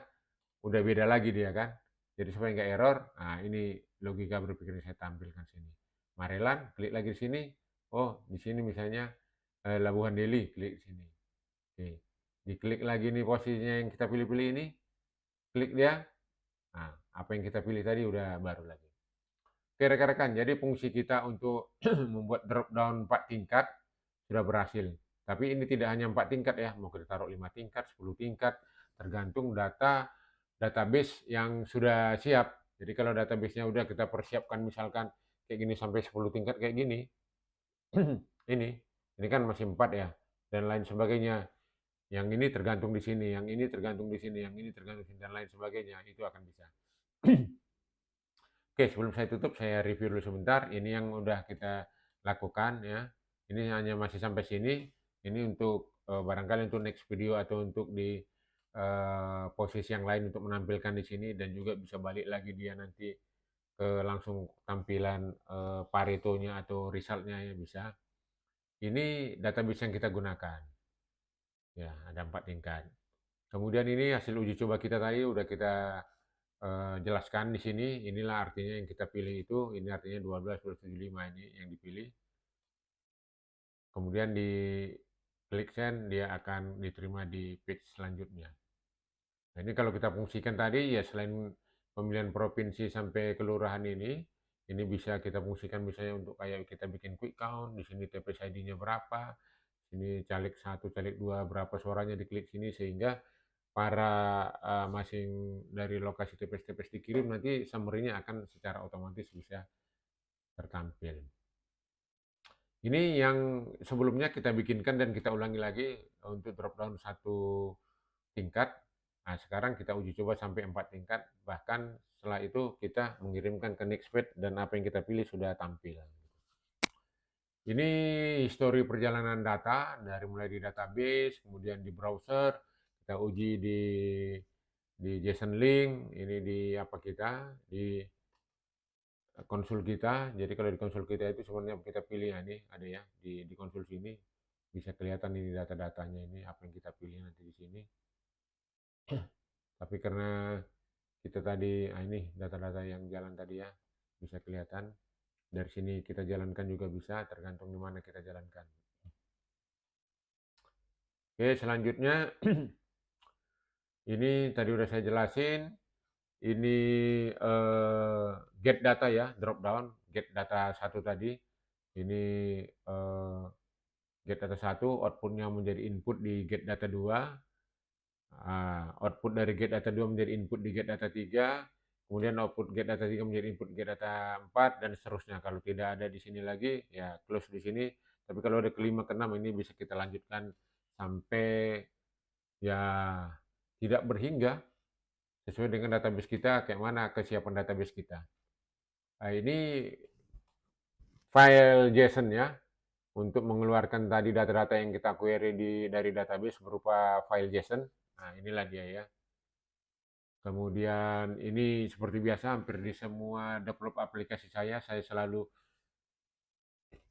Speaker 1: udah beda lagi dia kan. Jadi supaya nggak error, nah ini logika berpikir yang saya tampilkan sini. Marelan, klik lagi di sini. Oh, di sini misalnya Labuhan Deli, klik di sini. Oke. Diklik lagi nih posisinya yang kita pilih-pilih ini, klik dia. Nah, apa yang kita pilih tadi udah baru lagi. Oke rekan-rekan, jadi fungsi kita untuk membuat drop down 4 tingkat sudah berhasil. Tapi ini tidak hanya 4 tingkat ya, mau kita taruh 5 tingkat, 10 tingkat, tergantung database yang sudah siap. Jadi kalau database-nya udah kita persiapkan misalkan kayak gini sampai 10 tingkat kayak gini, ini, ini kan masih 4 ya, dan lain sebagainya. Yang ini tergantung di sini, yang ini tergantung di sini, yang ini tergantung di sini, dan lain sebagainya, itu akan bisa. Oke, sebelum saya tutup, saya review dulu sebentar. Ini yang udah kita lakukan ya. Ini hanya masih sampai sini. Ini untuk barangkali untuk next video atau untuk di posisi yang lain untuk menampilkan di sini dan juga bisa balik lagi dia nanti ke langsung tampilan Paretonya atau resultnya ya bisa. Ini database yang kita gunakan. Ya, ada 4 tingkat. Kemudian ini hasil uji coba kita tadi udah kita jelaskan di sini, inilah artinya yang kita pilih itu, ini artinya 12 ini yang dipilih. Kemudian di klik send, dia akan diterima di page selanjutnya. Nah ini kalau kita fungsikan tadi, ya selain pemilihan provinsi sampai kelurahan ini bisa kita fungsikan misalnya untuk kayak kita bikin quick count, di sini TPS ID-nya berapa, sini caleg 1, caleg 2, berapa suaranya diklik sini, sehingga para masing dari lokasi TPS-TPS dikirim nanti summary-nya akan secara otomatis bisa tertampil. Ini yang sebelumnya kita bikinkan dan kita ulangi lagi untuk drop down 1 tingkat. Nah, sekarang kita uji coba sampai 4 tingkat, bahkan setelah itu kita mengirimkan ke next page dan apa yang kita pilih sudah tampil. Ini histori perjalanan data dari mulai di database, kemudian di browser, kita uji di JSON link, ini di apa kita, di konsul kita. Jadi kalau di konsul kita itu sebenarnya kita pilih ya, ini ada ya di konsul sini bisa kelihatan ini data-datanya ini apa yang kita pilih nanti di sini. Tapi karena kita tadi ini data-data yang jalan tadi ya bisa kelihatan. Dari sini kita jalankan juga bisa, tergantung di mana kita jalankan. Oke, selanjutnya ini tadi udah saya jelasin. Ini get data ya, drop down, get data 1 tadi. Ini get data 1, outputnya menjadi input di get data 2. Output dari get data 2 menjadi input di get data 3. Kemudian output get data 3 menjadi input get data 4 dan seterusnya. Kalau tidak ada di sini lagi, ya close di sini. Tapi kalau ada kelima, keenam ini bisa kita lanjutkan sampai ya tidak berhingga sesuai dengan database kita, kayak mana kesiapan database kita. Nah, ini file JSON ya, untuk mengeluarkan tadi data-data yang kita query dari database berupa file JSON. Nah, inilah dia ya. Kemudian ini seperti biasa hampir di semua develop aplikasi saya selalu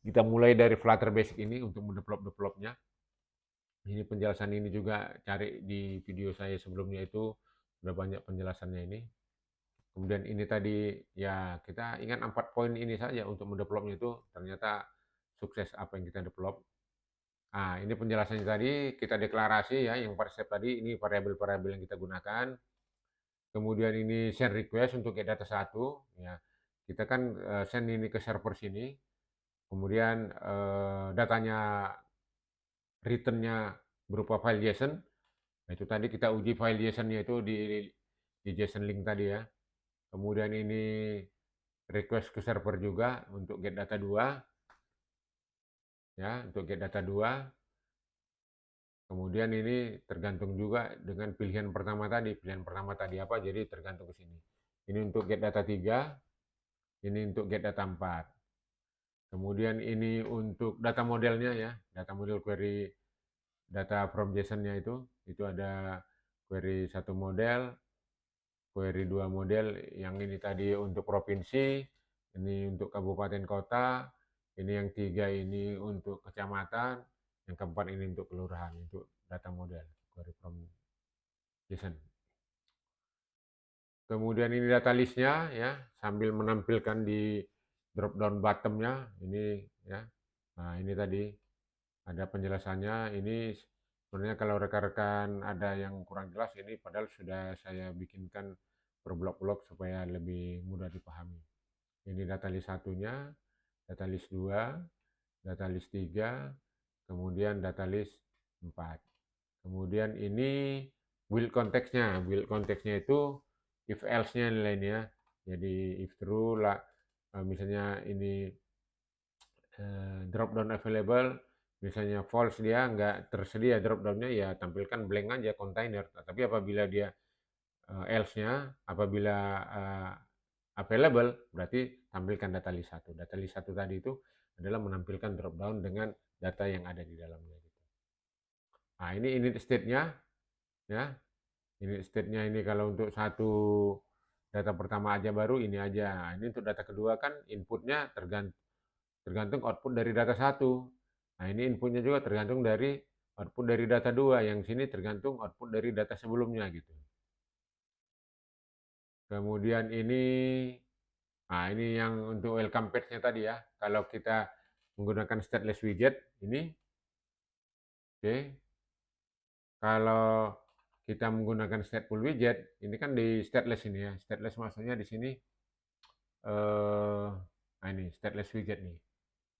Speaker 1: kita mulai dari Flutter Basic ini untuk mendevelopnya. Ini penjelasan ini juga cari di video saya sebelumnya itu sudah banyak penjelasannya ini. Kemudian ini tadi ya kita ingat 4 poin ini saja untuk mendevelopnya itu ternyata sukses apa yang kita develop. Nah, ini penjelasannya tadi kita deklarasi ya yang per step tadi ini variabel-variabel yang kita gunakan. Kemudian ini send request untuk get data 1 ya. Kita kan send ini ke server sini. Kemudian datanya return-nya berupa file JSON. Nah, itu tadi kita uji file JSON-nya itu di JSON link tadi ya. Kemudian ini request ke server juga untuk get data 2 ya, untuk get data 2. Kemudian ini tergantung juga dengan pilihan pertama tadi. Pilihan pertama tadi apa, jadi tergantung ke sini. Ini untuk get data 3, ini untuk get data 4. Kemudian ini untuk data modelnya ya, data model query data from JSON-nya itu ada query 1 model, query 2 model, yang ini tadi untuk provinsi, ini untuk kabupaten kota, ini yang 3 ini untuk kecamatan, yang keempat ini untuk kelurahan, untuk data model, query from JSON. Kemudian ini data listnya ya, sambil menampilkan di drop down bottom-nya ini ya. Nah, ini tadi ada penjelasannya. Ini sebenarnya kalau rekan-rekan ada yang kurang jelas ini padahal sudah saya bikinkan per blok-blok supaya lebih mudah dipahami. Ini data list satunya, data list 2, data list 3, kemudian data list 4. Kemudian ini build konteksnya. Build konteksnya itu if else-nya nilainya. Jadi if true lah, misalnya ini drop down available, misalnya false dia nggak tersedia drop down-nya, ya tampilkan blank aja container. Tapi apabila dia else-nya, apabila available, berarti tampilkan data list 1. Data list 1 tadi itu adalah menampilkan drop down dengan data yang ada di dalamnya. Nah, ini init state-nya ya. Init state-nya ini kalau untuk satu data pertama aja baru ini aja. Nah, ini untuk data kedua kan inputnya tergantung output dari data 1. Nah, ini inputnya juga tergantung dari output dari data 2. Yang sini tergantung output dari data sebelumnya gitu. Kemudian ini yang untuk welcome page-nya tadi ya. Kalau kita menggunakan stateless widget ini, oke. Kalau kita menggunakan stateful widget, ini kan di stateless ini ya. Stateless maksudnya di sini, nah ini stateless widget nih.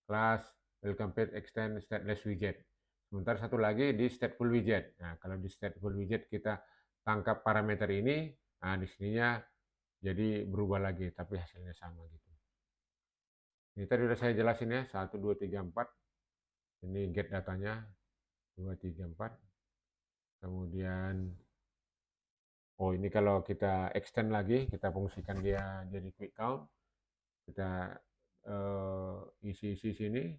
Speaker 1: Class, welcome page, extend, stateless widget. Sementara satu lagi di stateful widget. Nah, kalau di stateful widget kita tangkap parameter ini, nah di sininya jadi berubah lagi, tapi hasilnya sama gitu. Ini tadi udah saya jelasin ya, 1, 2, 3, 4. Ini get datanya, 2, 3, 4. Kemudian, oh ini kalau kita extend lagi, kita fungsikan dia jadi quick count. Kita isi-isi sini,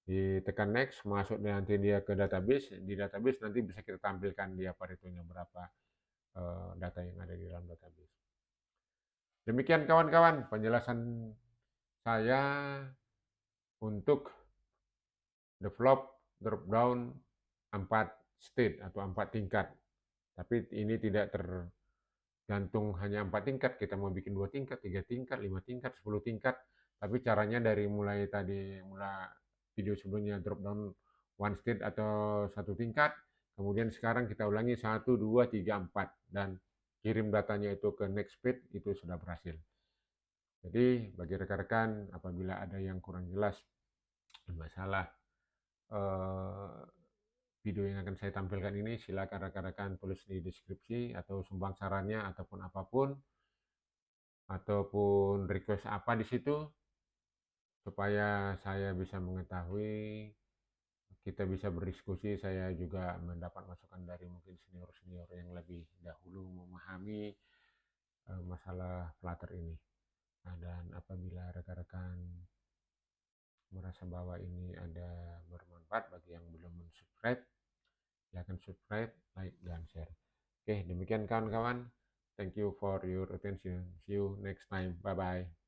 Speaker 1: ditekan next, masuk nanti dia ke database. Di database nanti bisa kita tampilkan dia Paretonya berapa data yang ada di dalam database. Demikian kawan-kawan penjelasan saya untuk develop drop down 4 state atau 4 tingkat. Tapi ini tidak tergantung hanya 4 tingkat, kita mau bikin 2 tingkat, 3 tingkat, 5 tingkat, 10 tingkat. Tapi caranya dari mulai video sebelumnya drop down one state atau 1 tingkat, kemudian sekarang kita ulangi 1, 2, 3, 4 dan kirim datanya itu ke next page, itu sudah berhasil. Jadi bagi rekan-rekan apabila ada yang kurang jelas masalah video yang akan saya tampilkan ini, silakan rekan-rekan tulis di deskripsi atau sumbang sarannya ataupun apapun, ataupun request apa di situ, supaya saya bisa mengetahui, kita bisa berdiskusi, saya juga mendapat masukan dari mungkin senior-senior yang lebih dahulu memahami masalah Flutter ini. Nah, dan apabila rekan-rekan merasa bahwa ini ada bermanfaat bagi yang belum subscribe, silahkan subscribe, like, dan share. Oke, demikian kawan-kawan. Thank you for your attention. See you next time. Bye-bye.